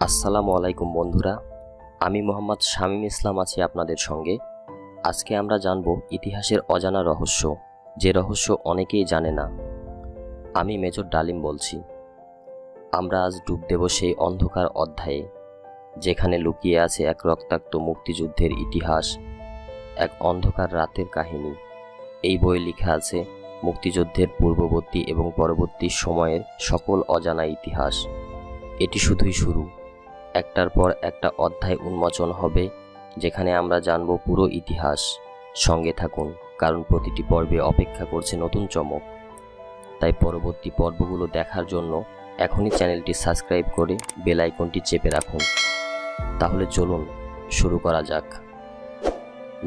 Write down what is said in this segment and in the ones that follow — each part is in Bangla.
আসসালামু আলাইকুম বন্ধুরা, আমি মোহাম্মদ শামীম ইসলাম আছি আপনাদের সঙ্গে। আজকে আমরা জানব ইতিহাসের অজানা রহস্য, যে রহস্য অনেকেই জানে না। আমি মেজর ডালিম বলছি। আমরা আজ ডুব দেব সেই অন্ধকার অধ্যায়ে, যেখানে লুকিয়ে আছে এক রক্তাক্ত মুক্তিযুদ্ধের ইতিহাস, এক অন্ধকার রাতের কাহিনী। এই বইয়ে লেখা আছে মুক্তিযুদ্ধের পূর্ববর্তী এবং পরবর্তী সময়ের সকল অজানা ইতিহাস। এটি শুধুই শুরু। একটার পর একটা অধ্যায় উন্মোচন হবে, যেখানে আমরা জানব পুরো ইতিহাস। সঙ্গে থাকুন, কারণ প্রতিটি পর্বে অপেক্ষা করছে নতুন চমক। তাই পরবর্তী পর্বগুলো দেখার জন্য এখনই চ্যানেলটি সাবস্ক্রাইব করে বেল আইকনটি চেপে রাখুন। তাহলে চলুন শুরু করা যাক।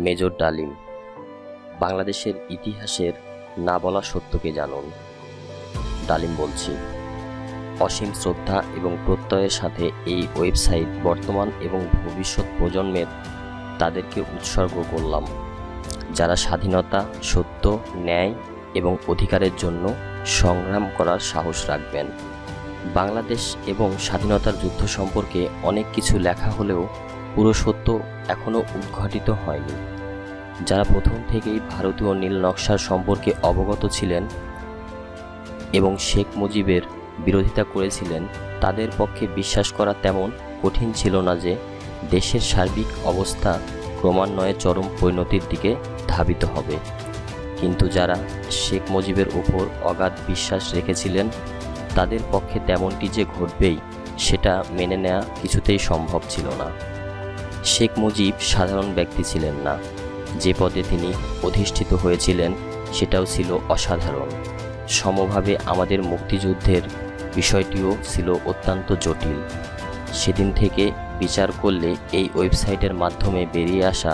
মেজর ডালিম, বাংলাদেশের ইতিহাসের না বলা সত্যকে জানুন। ডালিম বলছি। অসীম শ্রদ্ধা এবং প্রত্যয়ের সাথে এই ওয়েবসাইট বর্তমান এবং ভবিষ্যৎ প্রজন্মের তাদেরকে উৎসর্গ করলাম, যারা স্বাধীনতা, সত্য, ন্যায় এবং অধিকারের জন্য সংগ্রাম করার সাহস রাখবেন। বাংলাদেশ এবং স্বাধীনতার যুদ্ধ সম্পর্কে অনেক কিছু লেখা হলেও পুরো সত্য এখনও উদ্ঘাটিত হয়নি। যারা প্রথম থেকেই ভারতীয় নীল নকশার সম্পর্কে অবগত ছিলেন এবং শেখ মুজিবের বিরোধিতা করেছিলেন, তাদের পক্ষে বিশ্বাস করা তেমন কঠিন ছিল না যে দেশের সার্বিক অবস্থা ক্রমান্বয়ে চরম পরিণতির দিকে ধাবিত হবে। কিন্তু যারা শেখ মুজিবের উপর অগাধ বিশ্বাস রেখেছিলেন, তাদের পক্ষে তেমনটি যে ঘটবেই সেটা মেনে নেওয়া কিছুতেই সম্ভব ছিল না। শেখ মুজিব সাধারণ ব্যক্তি ছিলেন না। যে পদে তিনি অধিষ্ঠিত হয়েছিলেন সেটাও ছিল অসাধারণ। সমভাবে আমাদের মুক্তিযুদ্ধের বিষয়টিও ছিল অত্যন্ত জটিল। সেদিন থেকে বিচার করলে এই ওয়েবসাইটের মাধ্যমে বেরিয়ে আসা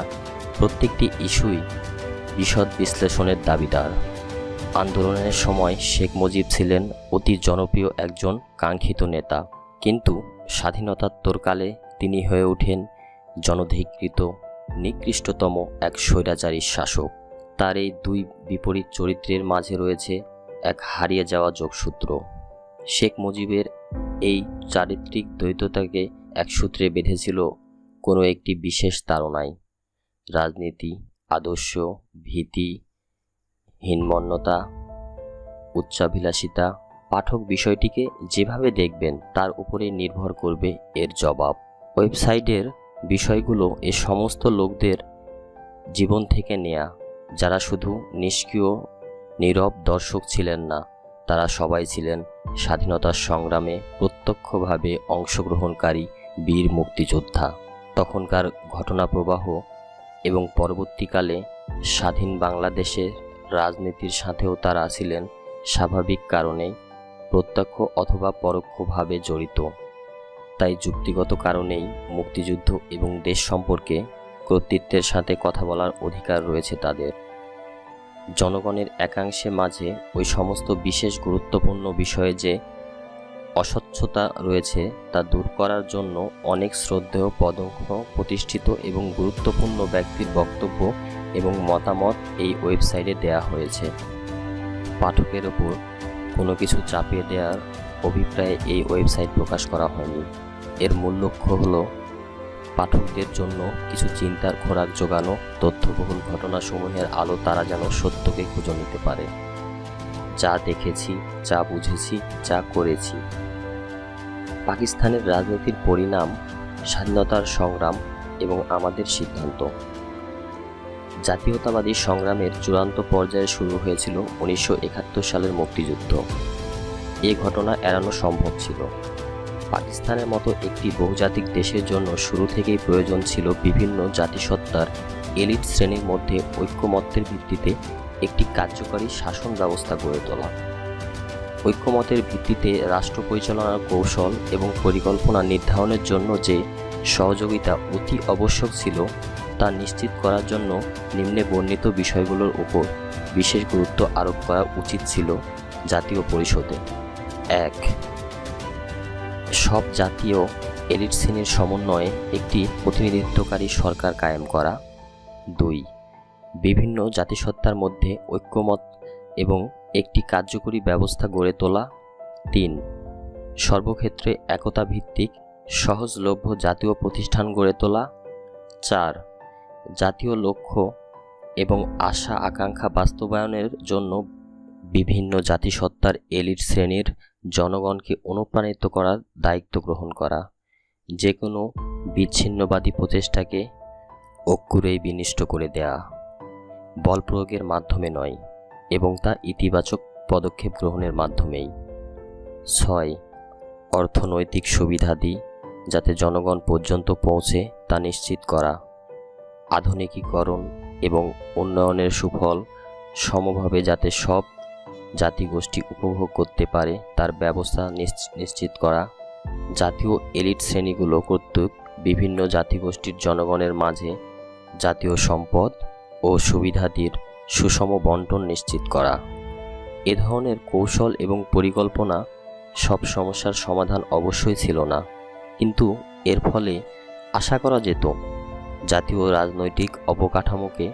প্রত্যেকটি ইস্যুই বিশদ বিশ্লেষণের দাবিদার। আন্দোলনের সময় শেখ মুজিব ছিলেন অতি জনপ্রিয় একজন কাঙ্ক্ষিত নেতা, কিন্তু স্বাধীনতাত্তরকালে তিনি হয়ে ওঠেন জনধিকৃত নিকৃষ্টতম এক স্বৈরাচারী শাসক। তার এই দুই বিপরীত চরিত্রের মাঝে রয়েছে এক হারিয়ে যাওয়া যোগসূত্র। শেখ মুজিবের এই চারিত্রিক দ্বৈততাকে এক সূত্রে বেঁধেছিল কোনো একটি বিশেষ তাড়নায়। রাজনীতি, আদর্শ, ভীতি, হীনমন্যতা, উচ্চাভিলাষিতা। পাঠক বিষয়টিকে যেভাবে দেখবেন তার উপরেই নির্ভর করবে এর জবাব। ওয়েবসাইটের বিষয়গুলো এ সমস্ত লোকদের জীবন থেকে নেয়া, যারা শুধু নিষ্ক্রিয় নীরব দর্শক ছিলেন না, তারা সবাই ছিলেন স্বাধীনতার সংগ্রামে প্রত্যক্ষভাবে অংশগ্রহণকারী বীর মুক্তিযোদ্ধা। তখনকার ঘটনাপ্রবাহ এবং পরবর্তীকালে স্বাধীন বাংলাদেশের রাজনীতির সাথেও তারা ছিলেন স্বাভাবিক কারণে প্রত্যক্ষ অথবা পরোক্ষভাবে জড়িত। তাই যুক্তিগত কারণেই মুক্তিযুদ্ধ এবং দেশ সম্পর্কে কর্তৃত্বের সাথে কথা বলার অধিকার রয়েছে তাদের। জনগণের একাংশের মাঝে ওই সমস্ত বিশেষ গুরুত্বপূর্ণ বিষয়ে যে অস্বচ্ছতা রয়েছে তা দূর করার জন্য অনেক শ্রদ্ধেয় পদঙ্ক প্রতিষ্ঠিত এবং গুরুত্বপূর্ণ ব্যক্তির বক্তব্য এবং মতামত এই ওয়েবসাইটে দেয়া হয়েছে। পাঠকের ওপর কোনো কিছু চাপিয়ে দেওয়ার অভিপ্রায়ে এই ওয়েবসাইট প্রকাশ করা হয়নি। এর মূল লক্ষ্য হলো পাঠকদের জন্য কিছু চিন্তার খোরাক জোগানো, তথ্যবহুল ঘটনাসমূহের আলো তারা যেন সত্যকে খুঁজে নিতে পারে। যা দেখেছি, যা বুঝেছি, যা করেছি। পাকিস্তানের রাজনীতির পরিণাম, স্বাধীনতার সংগ্রাম এবং আমাদের সিদ্ধান্ত। জাতীয়তাবাদী সংগ্রামের চূড়ান্ত পর্যায়ে শুরু হয়েছিল 1971 সালের মুক্তিযুদ্ধ। এ ঘটনা এড়ানো সম্ভব ছিল। পাকিস্তানের মতো একটি বহুজাতিক দেশের জন্য শুরু থেকেই প্রয়োজন ছিল বিভিন্ন জাতিসত্তার এলিট শ্রেণীর মধ্যে ঐক্যমত্যের ভিত্তিতে একটি কার্যকরী শাসন ব্যবস্থা গড়ে তোলা। ঐক্যমতের ভিত্তিতে রাষ্ট্র পরিচালনার কৌশল এবং পরিকল্পনা নির্ধারণের জন্য যে সহযোগিতা অতি আবশ্যক ছিল তা নিশ্চিত করার জন্য নিম্নে বর্ণিত বিষয়গুলোর উপর বিশেষ গুরুত্ব আরোপ করা উচিত ছিল জাতীয় পরিষদে। 1. সব জাতীয় এলিট শ্রেণীর সমন্বয়ে একটি প্রতিনিধিত্বকারী সরকার কায়েম করা। 2. বিভিন্ন জাতিসত্তার মধ্যে ঐক্যমত এবং একটি কার্যকরী ব্যবস্থা গড়ে তোলা। 3. সর্বক্ষেত্রে একতা ভিত্তিক সহজলভ্য জাতীয় প্রতিষ্ঠান গড়ে তোলা। 4. জাতীয় লক্ষ্য এবং আশা আকাঙ্ক্ষা বাস্তবায়নের জন্য বিভিন্ন জাতিসত্তার এলিট শ্রেণীর জনগণকে অনুপ্রাণিত করার দায়িত্ব গ্রহণ করা। যে কোনো বিচ্ছিন্নবাদী প্রচেষ্টাকে অক্ষুরেই বিনষ্ট করে দেয়া, বল প্রয়োগের মাধ্যমে নয় এবং তা ইতিবাচক পদক্ষেপ গ্রহণের মাধ্যমেই। 6. অর্থনৈতিক সুবিধাদি যাতে জনগণ পর্যন্ত পৌঁছে তা নিশ্চিত করা। আধুনিকীকরণ এবং উন্নয়নের সুফল সমভাবে যাতে সব জাতিগোষ্ঠী উপভোগ করতে পারে তার ব্যবস্থা নিশ্চিত করা। জাতীয় এলিট শ্রেণীগুলো কর্তৃক বিভিন্ন জাতিগোষ্ঠীর জনগণের মাঝে জাতীয় সম্পদ ও সুবিধাদির সুষম বণ্টন নিশ্চিত করা। এ ধরনের কৌশল এবং পরিকল্পনা সব সমস্যার সমাধান অবশ্যই ছিল না, কিন্তু এর ফলে আশা করা যেত জাতীয় রাজনৈতিক অবকাঠামোকে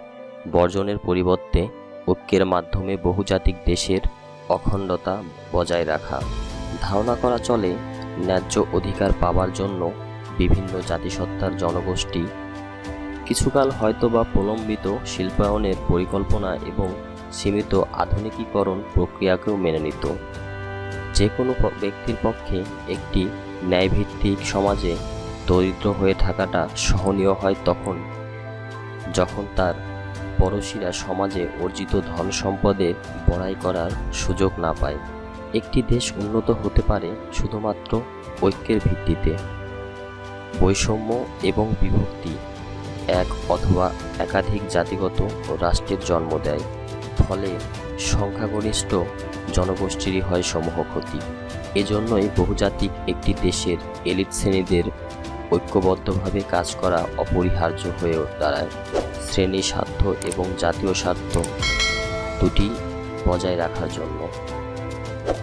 বর্জনের পরিবর্তে ঐক্যের মাধ্যমে বহুজাতিক দেশের অখণ্ডতা বজায় রাখা। ধারণা করা চলে ন্যায্য অধিকার পাওয়ার জন্য বিভিন্ন জাতিসত্তার জনগোষ্ঠী কিছুকাল হয়তোবা প্রলম্বিত শিল্পায়নের পরিকল্পনা এবং সীমিত আধুনিকীকরণ প্রক্রিয়াকেও মেনে নিত। যে কোনো ব্যক্তির পক্ষে একটি ন্যায়ভিত্তিক সমাজে দরিদ্র হয়ে থাকাটা সহনীয় হয় তখন যখন তার পড়শিরা সমাজে অর্জিত ধন সম্পদের বড়াই করার সুযোগ না পায়। একটি দেশ উন্নত হতে পারে শুধুমাত্র ঐক্যের ভিত্তিতে। বৈষম্য এবং বিভক্তি এক অথবা একাধিক জাতিগত রাষ্ট্রের জন্ম দেয়, ফলে সংখ্যাগরিষ্ঠ জনগোষ্ঠীরই হয় সমূহ ক্ষতি। এজন্যই বহুজাতিক একটি দেশের এলিট শ্রেণীদের ঐক্যবদ্ধভাবে কাজ করা অপরিহার্য হয়ে দাঁড়ায়। শ্রেণী স্বার্থ এবং জাতীয় স্বার্থ দুটি বজায় রাখার জন্য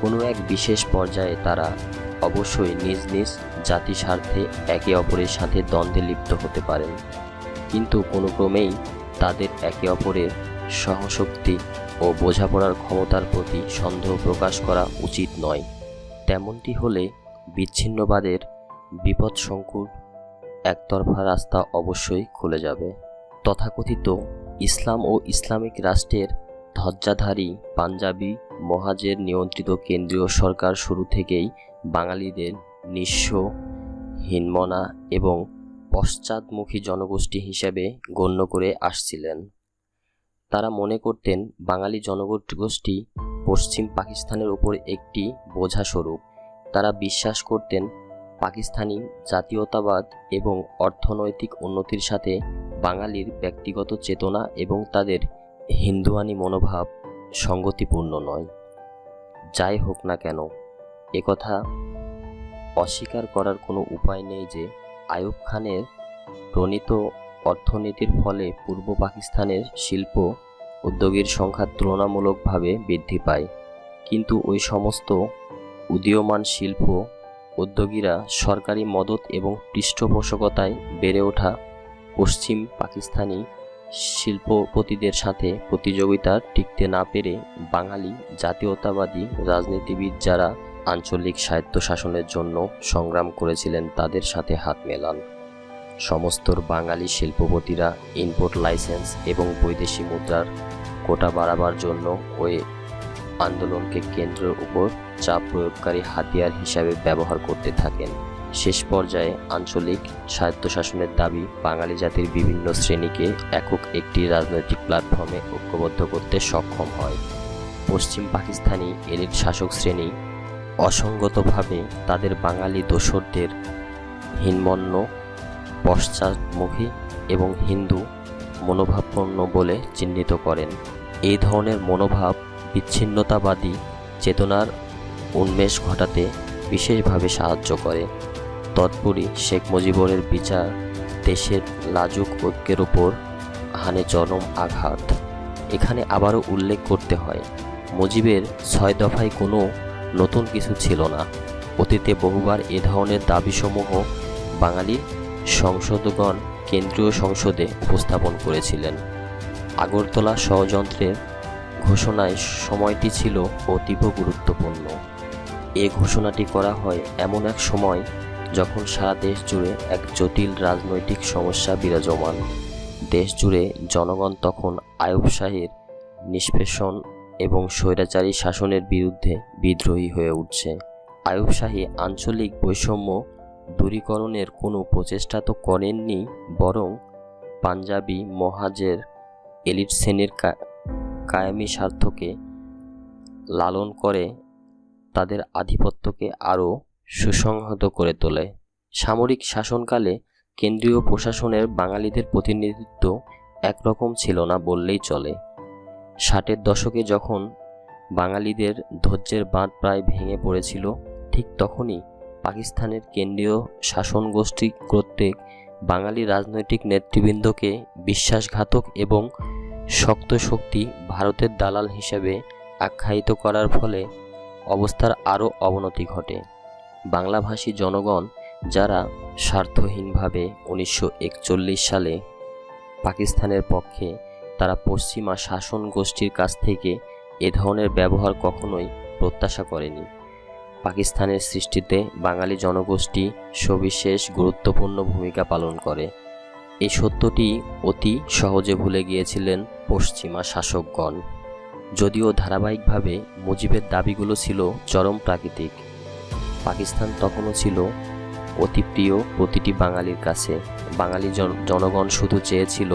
কোনো এক বিশেষ পর্যায়ে তারা অবশ্যই নিজ নিজ জাতি স্বার্থে একে অপরের সাথে দ্বন্দ্বে লিপ্ত হতে পারেন, কিন্তু কোনো ক্রমেই তাদের একে অপরের সহশক্তি ও বোঝাপড়ার ক্ষমতার প্রতি সন্দেহ প্রকাশ করা উচিত নয়। তেমনটি হলে বিচ্ছিন্নবাদের বিপদসংকুল একতরফা রাস্তা অবশ্যই খুলে যাবে। তথাকথিত ইসলাম ও ইসলামিক রাষ্ট্রের ধ্বজাধারী পাঞ্জাবি মহাজের নিয়ন্ত্রিত কেন্দ্রীয় সরকার শুরু থেকেই বাঙালিদের নিঃস্ব, হীনমনা এবং পশ্চাদমুখী জনগোষ্ঠী হিসেবে গণ্য করে আসছিলেন। তারা মনে করতেন বাঙালি জনগোষ্ঠী পশ্চিম পাকিস্তানের উপর একটি বোঝাস্বরূপ। তারা বিশ্বাস করতেন পাকিস্তানি জাতীয়তাবাদ এবং অর্থনৈতিক উন্নতির সাথে বাঙালির ব্যক্তিগত চেতনা এবং তাদের হিন্দুয়ানি মনোভাব সঙ্গতিপূর্ণ নয়। যাই হোক না কেন, একথা অস্বীকার করার কোনো উপায় নেই যে আইয়ুব খানের প্রণীত অর্থনীতির ফলে পূর্ব পাকিস্তানের শিল্প উদ্যোগীর সংখ্যা তুলনামূলকভাবে বৃদ্ধি পায়, কিন্তু ওই সমস্ত উদীয়মান শিল্প উদ্যোগীরা সরকারি মদত এবং পৃষ্ঠপোষকতায় বেড়ে ওঠা পশ্চিম পাকিস্তানি শিল্পপতিদের সাথে প্রতিযোগিতা টিকতে না পেরে বাঙালি জাতীয়তাবাদী রাজনীতিবিদ যারা আঞ্চলিক স্বায়ত্তশাসনের জন্য সংগ্রাম করেছিলেন তাদের সাথে হাত মেলান। সমস্ত বাঙালি শিল্পপতিরা ইম্পোর্ট লাইসেন্স এবং বৈদেশি মুদ্রার কোটা বাড়াবার জন্য ওই আন্দোলনকে কেন্দ্রের উপর চাপ প্রয়োগকারী হাতিয়ার হিসাবে ব্যবহার করতে থাকেন। শেষ পর্যায়ে আঞ্চলিক স্বায়ত্তশাসনের দাবি বাঙালি জাতির বিভিন্ন শ্রেণীকে একক একটি রাজনৈতিক প্ল্যাটফর্মে ঐক্যবদ্ধ করতে সক্ষম হয়। পশ্চিম পাকিস্তানি এলিট শাসক শ্রেণী অসঙ্গতভাবে তাদের বাঙালি দোসরদের হীনমন্য, পশ্চাৎমুখী এবং হিন্দু মনোভাবাপন্ন বলে চিহ্নিত করেন। এই ধরনের মনোভাব বিচ্ছিন্নতাবাদী চেতনার উন্মেষ ঘটাতে বিশেষভাবে সাহায্য করে। তৎপরই শেখ মুজিবুরের বিচার দেশের লাজুক ঐক্যের ওপর হানে চরম আঘাত। এখানে আবারও উল্লেখ করতে হয়, মুজিবের 6 দফায় কোনো নতুন কিছু ছিল না। অতীতে বহুবার এ ধরনের দাবিসমূহ বাঙালি সংসদগণ কেন্দ্রীয় সংসদে উপস্থাপন করেছিলেন। আগরতলা ষড়যন্ত্রের ঘোষণায় সময়টি ছিল অতীব গুরুত্বপূর্ণ। এ ঘোষণাটি করা হয় এমন এক সময় যখন সারা দেশ জুড়ে এক জটিল রাজনৈতিক সমস্যা বিরাজমান। দেশ জুড়ে জনগণ তখন আইয়ুব শাহীর নিষ্পেষণ এবং স্বৈরাচারী শাসনের বিরুদ্ধে বিদ্রোহী হয়ে উঠছে। আইয়ুব শাহী আঞ্চলিক বৈষম্য দূরীকরণের কোনো প্রচেষ্টা তো করেননি, বরং পাঞ্জাবি মহাজের এলিট শ্রেণীর কায়েমি স্বার্থকে লালন করে তাদের আধিপত্যকে আরও সুসংহত করে তোলে। সামরিক শাসনকালে কেন্দ্রীয় প্রশাসনের বাঙালিদের প্রতিনিধিত্ব একরকম ছিল না বললেই চলে। 60-এর দশকে যখন বাঙালিদের ধৈর্যের বাঁধ প্রায় ভেঙে পড়েছিল, ঠিক তখনই পাকিস্তানের কেন্দ্রীয় শাসন গোষ্ঠী কর্তৃক বাঙালি রাজনৈতিক নেতৃবৃন্দকে বিশ্বাসঘাতক এবং শক্ত শক্তি ভারতের দালাল হিসেবে আখ্যায়িত করার ফলে অবস্থার আরও অবনতি ঘটে। বাংলাভাষী জনগণ যারা স্বার্থহীনভাবে 1941 সালে পাকিস্তানের পক্ষে, তারা পশ্চিমা শাসন গোষ্ঠীর কাছ থেকে এ ধরনের ব্যবহার কখনোই প্রত্যাশা করেনি। পাকিস্তানের সৃষ্টিতে বাঙালি জনগোষ্ঠী সবিশেষ গুরুত্বপূর্ণ ভূমিকা পালন করে। এই সত্যটি অতি সহজে ভুলে গিয়েছিলেন পশ্চিমা শাসকগণ। যদিও ধারাবাহিকভাবে মুজিবের দাবিগুলো ছিল চরম প্রাকৃতিক, পাকিস্তান তখনও ছিল অতি প্রিয় প্রতিটি বাঙালির কাছে। বাঙালি জনগণ শুধু চেয়েছিল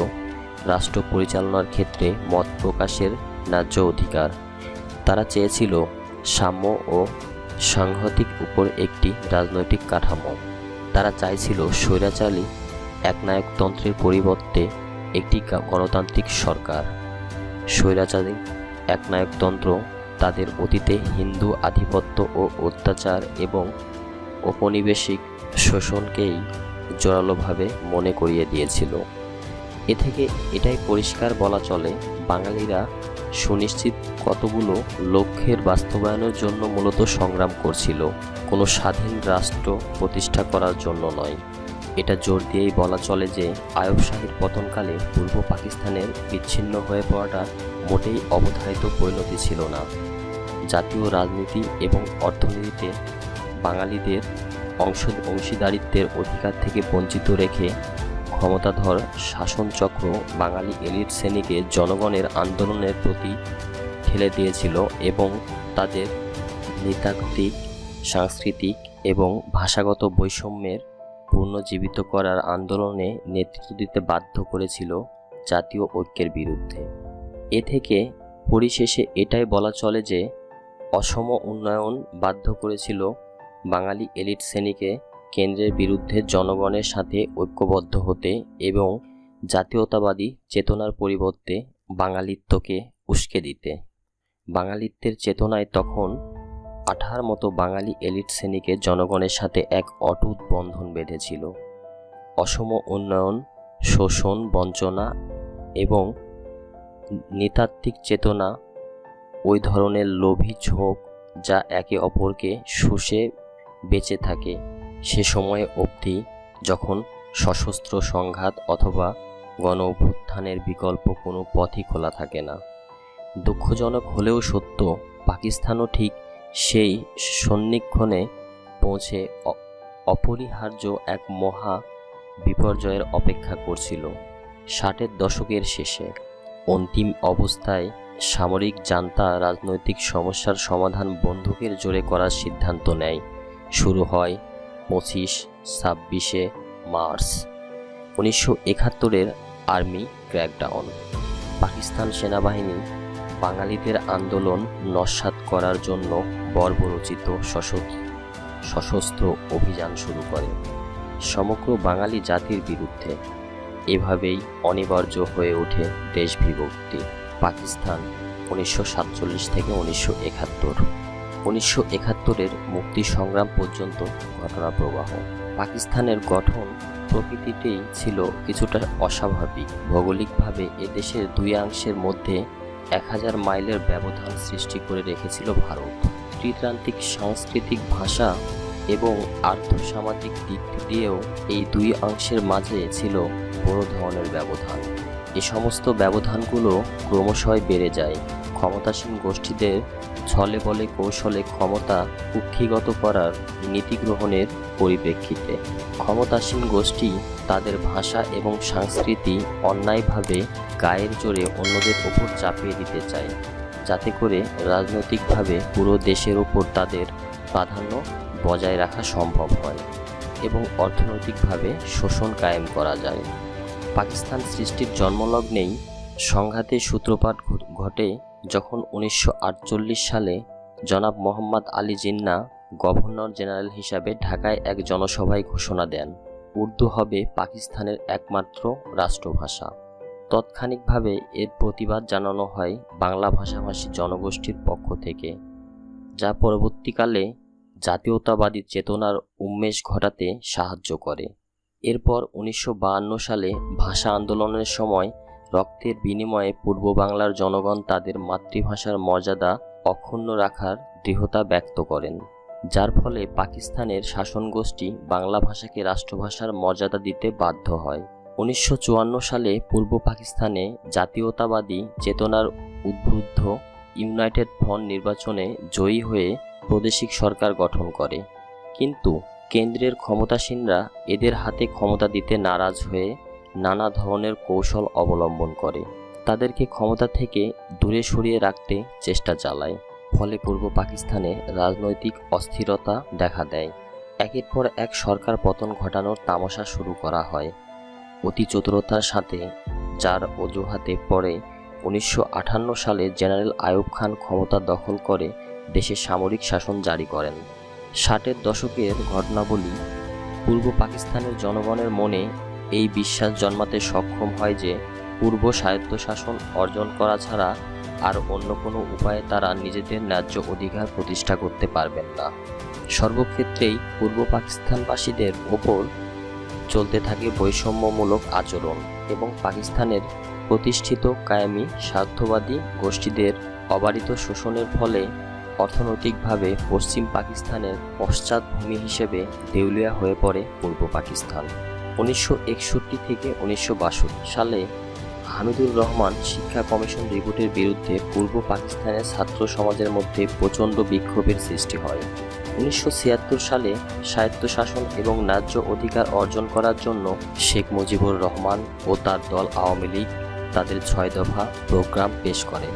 রাষ্ট্র পরিচালনার ক্ষেত্রে মত প্রকাশের ন্যায্য অধিকার। তারা চেয়েছিল সাম্য ও সাংহতিক উপর একটি রাজনৈতিক কাঠামো। তারা চাইছিল স্বৈরাচারী একনায়কতন্ত্রের পরিবর্তে একটি গণতান্ত্রিক সরকার। স্বৈরাচারী একনায়কতন্ত্র তাদের অতীতে হিন্দু আধিপত্য ও অত্যাচার এবং ঔপনিবেশিক শোষণকেই জোরালোভাবে মনে করিয়ে দিয়েছিল। এ থেকে এটাই পরিষ্কার বলা চলে, বাঙালিরা সুনিশ্চিত কতগুলো লক্ষ্যের বাস্তবায়নের জন্য মূলত সংগ্রাম করছিল, কোনো স্বাধীন রাষ্ট্র প্রতিষ্ঠা করার জন্য নয়। এটা জোর দিয়েই বলা চলে যে আইয়ুব শাহীর পতনকালে পূর্ব পাকিস্তানের বিচ্ছিন্ন হয়ে পড়াটা মোটেই অবধারিত পরিণতি ছিল না। জাতীয় রাজনীতি এবং অর্থনীতিতে বাঙালিদের অংশীদারিত্বের অধিকার থেকে বঞ্চিত রেখে ক্ষমতাধর শাসনচক্র বাঙালি এলিট শ্রেণীকে জনগণের আন্দোলনের প্রতি ঠেলে দিয়েছিল এবং তাদের নৃতাত্ত্বিক, সাংস্কৃতিক এবং ভাষাগত বৈষম্যের পুনর্জীবিত করার আন্দোলনে নেতৃত্ব দিতে বাধ্য করেছিল জাতীয় ঐক্যের বিরুদ্ধে। এ থেকে পরিশেষে এটাই বলা চলে যে অসম উন্নয়ন বাধ্য করেছিল বাঙালি এলিট শ্রেণীকে কেন্দ্রের বিরুদ্ধে জনগণের সাথে ঐক্যবদ্ধ হতে এবং জাতীয়তাবাদী চেতনার পরিবর্তে বাঙালিত্বকে উস্কে দিতে। বাঙালিত্বের চেতনায় তখন আঠার মতো বাঙালি এলিট শ্রেণীকে জনগণের সাথে এক অটুট বন্ধন বেঁধেছিল। অসম উন্নয়ন, শোষণ, বঞ্চনা এবং নৃতাত্ত্বিক চেতনা ওই ধরনের লোভী ঝোঁক যা একে অপরকে শুষে বেঁচে থাকে সে সময়ে অবধি, যখন সশস্ত্র সংঘাত অথবা গণ অভ্যুত্থানের বিকল্প কোনো পথই খোলা থাকে না। দুঃখজনক হলেও সত্য, পাকিস্তানও ঠিক সেই সন্নিক্ষণে পৌঁছে অপরিহার্য এক মহা বিপর্যয়ের অপেক্ষা করছিল। 60-এর দশকের শেষে অন্তিম অবস্থায় সামরিক জান্তা রাজনৈতিক সমস্যার সমাধান বন্দুকের জোরে করার সিদ্ধান্ত নেয়। শুরু হয় 25-26 মার্চ 1971-এর আর্মি ক্র্যাকডাউন। পাকিস্তান সেনাবাহিনী বাঙালিদের আন্দোলন নস্যাৎ করার জন্য বর্বরচিত সশস্ত্র অভিযান শুরু করে সমগ্র বাঙালি জাতির বিরুদ্ধে। এভাবেই অনিবার্য হয়ে ওঠে দেশ বিভক্তি। পাকিস্তান 1947 থেকে 1971। 1971-এর মুক্তি সংগ্রাম পর্যন্ত ঘটনা প্রবাহ। পাকিস্তানের গঠন প্রকৃতিতেই ছিল কিছুটা অস্বাভাবিক। ভৌগোলিকভাবে এদেশের দুই অংশের মধ্যে 1000 মাইলের ব্যবধান সৃষ্টি করে রেখেছিল ভারত। ত্রিতান্ত্রিক সাংস্কৃতিক, ভাষা এবং আর্থসামাজিক দিক দিয়েও এই দুই অংশের মাঝে ছিল বড় ধরনের ব্যবধান। এই সমস্ত ব্যবধানগুলো ক্রমশই বেড়ে যায়। ক্ষমতাসীন গোষ্ঠীদের ছলে বলে কৌশলে ক্ষমতা কুক্ষিগত করার নীতি গ্রহণের পরিপ্রেক্ষিতে ক্ষমতাসীন গোষ্ঠী তাদের ভাষা এবং সংস্কৃতি অন্যায়ভাবে গায়ের জোরে অন্যদের ওপর চাপিয়ে দিতে চায়, যাতে করে রাজনৈতিকভাবে পুরো দেশের ওপর তাদের প্রাধান্য বজায় রাখা সম্ভব হয় এবং অর্থনৈতিকভাবে শোষণ কায়েম করা যায়। পাকিস্তান সৃষ্টির জন্মলগ্নেই সংঘাতের সূত্রপাত ঘটে যখন 1948 সালে জনাব মোহাম্মদ আলী জিন্নাহ গভর্নর জেনারেল হিসাবে ঢাকায় এক জনসভায় ঘোষণা দেন, উর্দু হবে পাকিস্তানের একমাত্র রাষ্ট্রভাষা। তাৎক্ষণিকভাবে এর প্রতিবাদ জানানো হয় বাংলা ভাষাভাষী জনগোষ্ঠীর পক্ষ থেকে, যা পরবর্তীকালে জাতীয়তাবাদী চেতনার উন্মেষ ঘটাতে সাহায্য করে। এরপর 1952 সালে ভাষা আন্দোলনের সময় রক্তের বিনিময়ে পূর্ব বাংলার জনগণ তাদের মাতৃভাষার মর্যাদা অক্ষুণ্ণ রাখার দৃঢ়তা ব্যক্ত করেন, যার ফলে পাকিস্তানের শাসনগোষ্ঠী বাংলা ভাষাকে রাষ্ট্রভাষার মর্যাদা দিতে বাধ্য হয়। 1954 সালে পূর্ব পাকিস্তানে জাতীয়তাবাদী চেতনার উদ্বুদ্ধ ইউনাইটেড ফ্রন্ট নির্বাচনে জয়ী হয়ে প্রাদেশিক সরকার গঠন করে, কিন্তু কেন্দ্রের ক্ষমতাসীনরা এদের হাতে ক্ষমতা দিতে নারাজ হয়ে নানা ধরনের কৌশল অবলম্বন করে, তাদেরকে ক্ষমতা থেকে দূরে সরিয়ে রাখতে চেষ্টা চালায়। ফলে পূর্ব পাকিস্তানে রাজনৈতিক অস্থিরতা দেখা দেয়। একের পর এক সরকার পতন ঘটানোর তামাশা শুরু করা হয় অতি চতুরতার সাথে, যার অজুহাতে পরে 1958 সালে জেনারেল আইয়ুব খান ক্ষমতা দখল করে দেশে সামরিক শাসন জারি করেন। 60-এর দশকের ঘটনাবলী পূর্ব পাকিস্তানের জনগণের মনে এই বিশ্বাস জন্মাতে সক্ষম হয় যে পূর্ব স্বায়ত্তশাসন অর্জন করা ছাড়া আর অন্য কোনো উপায়ে তারা নিজেদের ন্যায্য অধিকার প্রতিষ্ঠা করতে পারবেন না। সর্বক্ষেত্রেই পূর্ব পাকিস্তানবাসীদের ওপর চলতে থাকে বৈষম্যমূলক আচরণ এবং পাকিস্তানের প্রতিষ্ঠিত কায়েমি স্বার্থবাদী গোষ্ঠীদের অবারিত শোষণের ফলে অর্থনৈতিকভাবে পশ্চিম পাকিস্তানের পশ্চাৎভূমি হিসেবে দেউলিয়া হয়ে পড়ে পূর্ব পাকিস্তান। 1961 থেকে 1962 সালে হামিদুর রহমান শিক্ষা কমিশন রিপোর্টের বিরুদ্ধে পূর্ব পাকিস্তানের ছাত্র সমাজের মধ্যে প্রচণ্ড বিক্ষোভের সৃষ্টি হয়। 1976 সালে স্বায়ত্তশাসন এবং ন্যায্য অধিকার অর্জন করার জন্য শেখ মুজিবুর রহমান ও তার দল আওয়ামী লীগ তাদের 6 দফা প্রোগ্রাম পেশ করে।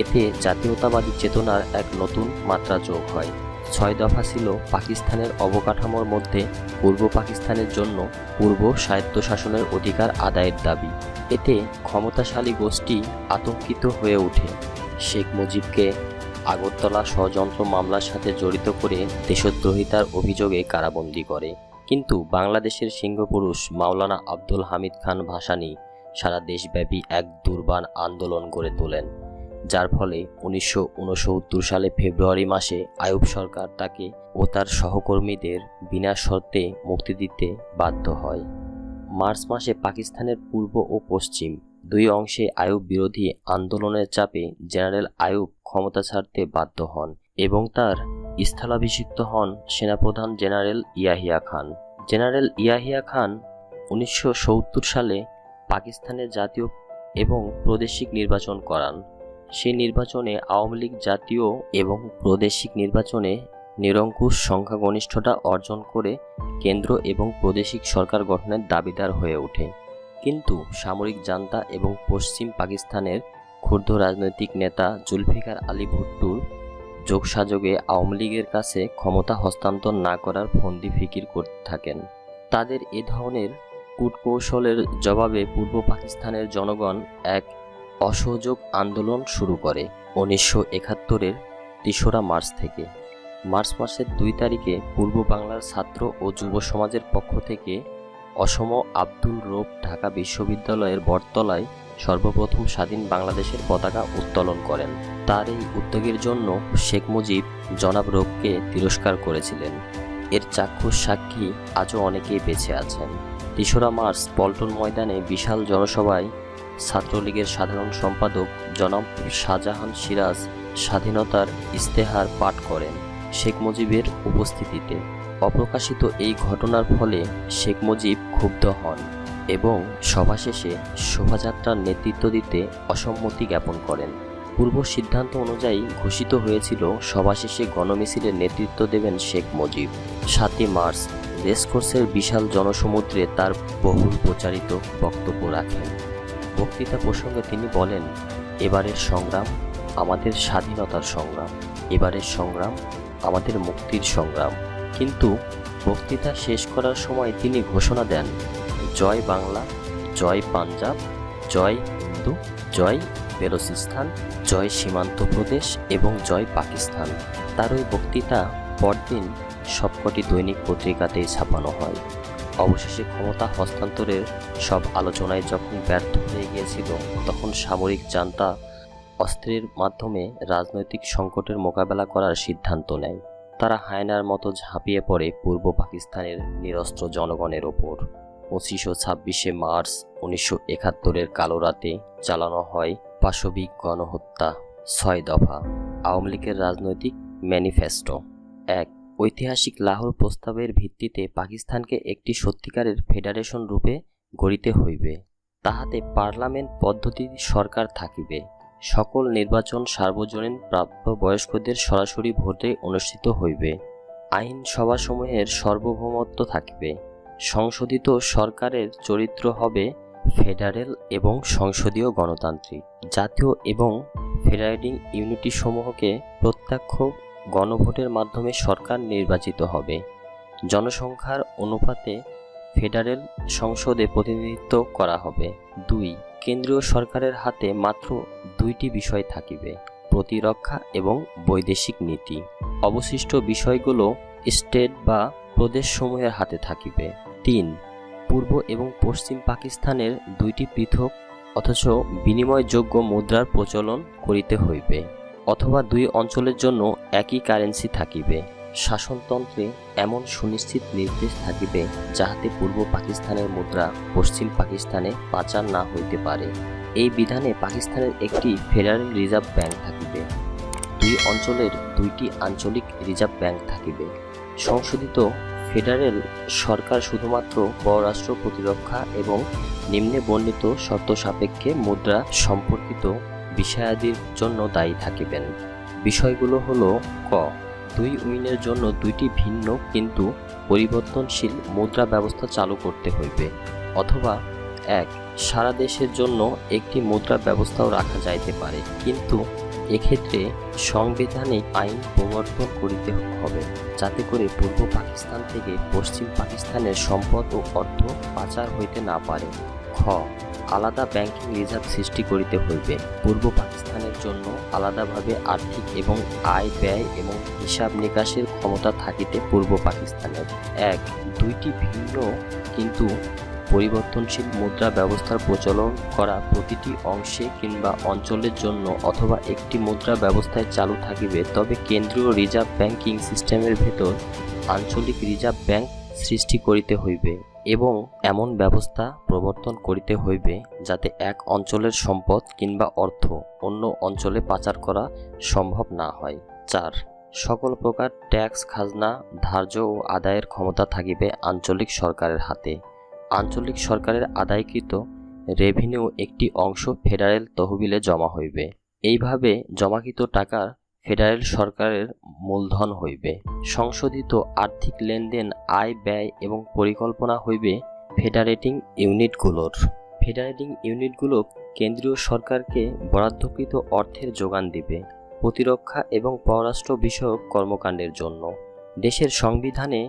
এতে জাতীয়তাবাদী চেতনার এক নতুন মাত্রা যোগ হয়। 6 দফা ছিল পাকিস্তানের অবকাঠামোর মধ্যে পূর্ব পাকিস্তানের জন্য পূর্ব স্বায়ত্তশাসনের অধিকার আদায়ের দাবি। এতে ক্ষমতাশালী গোষ্ঠী আতঙ্কিত হয়ে ওঠে, শেখ মুজিবকে আগরতলা ষড়যন্ত্র মামলার সাথে জড়িত করে দেশদ্রোহিতার অভিযোগে কারাবন্দী করে। কিন্তু বাংলাদেশের সিংহপুরুষ মাওলানা আব্দুল হামিদ খান ভাসানী সারা দেশব্যাপী এক দুর্বার আন্দোলন গড়ে তোলেন, যার ফলে 1969 সালে ফেব্রুয়ারি মাসে আইয়ুব সরকার তাকে ও তার সহকর্মীদের বিনা শর্তে মুক্তি দিতে বাধ্য হয়। মার্চ মাসে পাকিস্তানের পূর্ব ও পশ্চিম দুই অংশে আইয়ুব বিরোধী আন্দোলনের চাপে জেনারেল আইয়ুব ক্ষমতা ছাড়তে বাধ্য হন এবং তার স্থলাভিষিক্ত হন সেনাপ্রধান জেনারেল ইয়াহিয়া খান। জেনারেল ইয়াহিয়া খান 1970 সালে পাকিস্তানের জাতীয় এবং প্রাদেশিক নির্বাচন করান। সেই নির্বাচনে আওয়ামী লীগ জাতীয় এবং প্রাদেশিক নির্বাচনে নিরঙ্কুশ সংখ্যাগরিষ্ঠতা অর্জন করে কেন্দ্র এবং প্রাদেশিক সরকার গঠনের দাবিদার হয়ে ওঠে। কিন্তু সামরিক জান্তা এবং পশ্চিম পাকিস্তানের ক্ষুব্ধ রাজনৈতিক নেতা জুলফিকার আলী ভুট্টোর যোগসাযোগে আওয়ামী লীগের কাছে ক্ষমতা হস্তান্তর না করার ফন্দি ফিকির করতে থাকেন। তাদের এ ধরনের কূটকৌশলের জবাবে পূর্ব পাকিস্তানের জনগণ এক অসহযোগ আন্দোলন শুরু করে। 1971-এর 3রা মার্চ থেকে মার্চ মাসের 2 তারিখে পূর্ব বাংলার ছাত্র ও যুব সমাজের পক্ষ থেকে অসম আব্দুল রব ঢাকা বিশ্ববিদ্যালয়ের বটতলায় সর্বপ্রথম স্বাধীন বাংলাদেশের পতাকা উত্তোলন করেন। তার এই উদ্যোগের জন্য শেখ মুজিব জনাব রবকে তিরস্কার করেছিলেন। এর চাক্ষুষ সাক্ষী আজও অনেকেই বেঁচে আছেন। 3রা মার্চ পল্টন ময়দানে বিশাল জনসভায় ছাত্রলীগের সাধারণ সম্পাদক জনাব শাহজাহান সিরাজ স্বাধীনতার ইস্তেহার পাঠ করেন শেখ মুজিবের উপস্থিতিতে। অপ্রকাশিত এই ঘটনার ফলে শেখ মুজিব ক্ষুব্ধ হন এবং সভা শেষে শোভাযাত্রার নেতৃত্ব দিতে অসম্মতি জ্ঞাপন করেন। পূর্ব সিদ্ধান্ত অনুযায়ী ঘোষিত হয়েছিল সভা শেষে গণমিছিলের নেতৃত্ব দেবেন শেখ মুজিব। 7ই মার্চ রেসকোর্সের বিশাল জনসমুদ্রে তার বহুল প্রচারিত বক্তব্য রাখেন। বক্তৃতা প্রসঙ্গে তিনি বলেন, এবারের সংগ্রাম আমাদের স্বাধীনতার সংগ্রাম, এবারের সংগ্রাম আমাদের মুক্তির সংগ্রাম। কিন্তু বক্তৃতা শেষ করার সময় তিনি ঘোষণা দেন, জয় বাংলা, জয় পাঞ্জাব, জয় হিন্দু, জয় বেলুচিস্তান, জয় সীমান্ত প্রদেশ এবং জয় পাকিস্তান। তার ওই বক্তৃতা পরদিন সবকটি দৈনিক পত্রিকাতেই ছাপানো হয়। অবশেষে ক্ষমতা হস্তান্তরের সব আলোচনায় যখন ব্যর্থ হয়ে গিয়েছিল, তখন সামরিক জান্তা অস্ত্রের মাধ্যমে রাজনৈতিক সংকটের মোকাবেলা করার সিদ্ধান্ত নেয়। তারা হায়নার মতো ঝাঁপিয়ে পড়ে পূর্ব পাকিস্তানের নিরস্ত্র জনগণের ওপর। 25 ও 26শে মার্চ 1971-এর কালো রাতে চালানো হয় পাশবিক গণহত্যা। 6 দফা আওয়ামী লীগের রাজনৈতিক ম্যানিফেস্টো। 1. ঐতিহাসিক লাহোর প্রস্তাবের ভিত্তিতে পাকিস্তানকে একটি সত্যিকারের ফেডারেশন রূপে গড়িতে হইবে। তাহাতে পার্লামেন্ট পদ্ধতির সরকার থাকিবে। সকল নির্বাচন সার্বজনীন প্রাপ্তবয়স্কদের সরাসরি ভোটে অনুষ্ঠিত হইবে। আইনসভাসমূহের সার্বভৌমত্ব থাকিবে। সংশোধিত সরকারের চরিত্র হবে ফেডারেল এবং সংসদীয় গণতান্ত্রিক। জাতীয় এবং ফেডারেটিং ইউনিটসমূহকে প্রত্যক্ষ গণভোটের মাধ্যমে সরকার নির্বাচিত হবে। জনসংখ্যার অনুপাতে ফেডারেল সংসদে প্রতিনিধিত্ব করা হবে। 2. কেন্দ্রীয় সরকারের হাতে মাত্র 2টি বিষয় থাকিবে, প্রতিরক্ষা এবং বৈদেশিক নীতি। অবশিষ্ট বিষয়গুলো স্টেট বা প্রদেশসমূহের হাতে থাকিবে। 3. পূর্ব এবং পশ্চিম পাকিস্তানের 2টি পৃথক অথচ বিনিময়যোগ্য মুদ্রার প্রচলন করিতে হইবে, অথবা 2 অঞ্চলের জন্য একই কারেন্সি থাকিবে। শাসনতন্ত্রে এমন সুনিশ্চিত নির্দেশ থাকিবে যাহাতে পূর্ব পাকিস্তানের মুদ্রা পশ্চিম পাকিস্তানে পাচার না হইতে পারে। এই বিধানে পাকিস্তানের একটি ফেডারেল রিজার্ভ ব্যাংক থাকিবে। 2 অঞ্চলের 2টি আঞ্চলিক রিজার্ভ ব্যাংক থাকিবে। সংশোধিত ফেডারেল সরকার শুধুমাত্র পররাষ্ট্র, প্রতিরক্ষা এবং নিম্নে বর্ণিত শর্ত সাপেক্ষে মুদ্রা সম্পর্কিত বিষয়াদির জন্য দায়ী থাকিবেন। বিষয়গুলো হলো: ক. 2 ইউনিয়নের জন্য 2টি ভিন্ন কিন্তু পরিবর্তনশীল মুদ্রা ব্যবস্থা চালু করতে হইবে, অথবা 1. সারা দেশের জন্য একটি মুদ্রা ব্যবস্থাও রাখা যাইতে পারে, কিন্তু এক্ষেত্রে সাংবিধানিক আইন প্রবর্তন করিতে হবে, যাতে করে পূর্ব পাকিস্তান থেকে পশ্চিম পাকিস্তানের সম্পদ ও অর্থ পাচার হইতে না পারে। খ. আলাদা ব্যাংকিং রিজার্ভ সৃষ্টি করিতে হইবে। পূর্ব পাকিস্তানের জন্য আলাদাভাবে আর্থিক এবং আয় ব্যয় এবং হিসাব নিকাশের ক্ষমতা থাকিতে পূর্ব পাকিস্তানের। 1. 2টি ভিন্ন কিন্তু পরিবর্তনশীল মুদ্রা ব্যবস্থার প্রচলন করা প্রতিটি অংশে কিংবা অঞ্চলের জন্য, অথবা একটি মুদ্রা ব্যবস্থায় চালু থাকিবে, তবে কেন্দ্রীয় রিজার্ভ ব্যাংকিং সিস্টেমের ভেতর আঞ্চলিক রিজার্ভ ব্যাংক সৃষ্টি করিতে হইবে এবং এমন ব্যবস্থা প্রবর্তন করিতে হইবে যাতে এক অঞ্চলের সম্পদ কিংবা অর্থ অন্য অঞ্চলে পাচার করা সম্ভব না হয়। 4. সকল প্রকার ট্যাক্স, খাজনা ধার্য ও আদায়ের ক্ষমতা থাকিবে আঞ্চলিক সরকারের হাতে। আঞ্চলিক সরকারের আদায়কৃত রেভিনিউ একটি অংশ ফেডারেল তহবিলে জমা হইবে। এইভাবে জমাকৃত টাকার ফেডারেল সরকারের মূলধন হইবে। সংশোধিত আর্থিক লেনদেন, আয় ব্যয় এবং পরিকল্পনা হইবে ফেডারেটিং ইউনিটগুলোর। ফেডারেটিং ইউনিটগুলো কেন্দ্রীয় সরকারকে বরাদ্দকৃত অর্থের যোগান দিবে প্রতিরক্ষা এবং পররাষ্ট্র বিষয়ক কর্মকাণ্ডের জন্য। দেশের সংবিধানে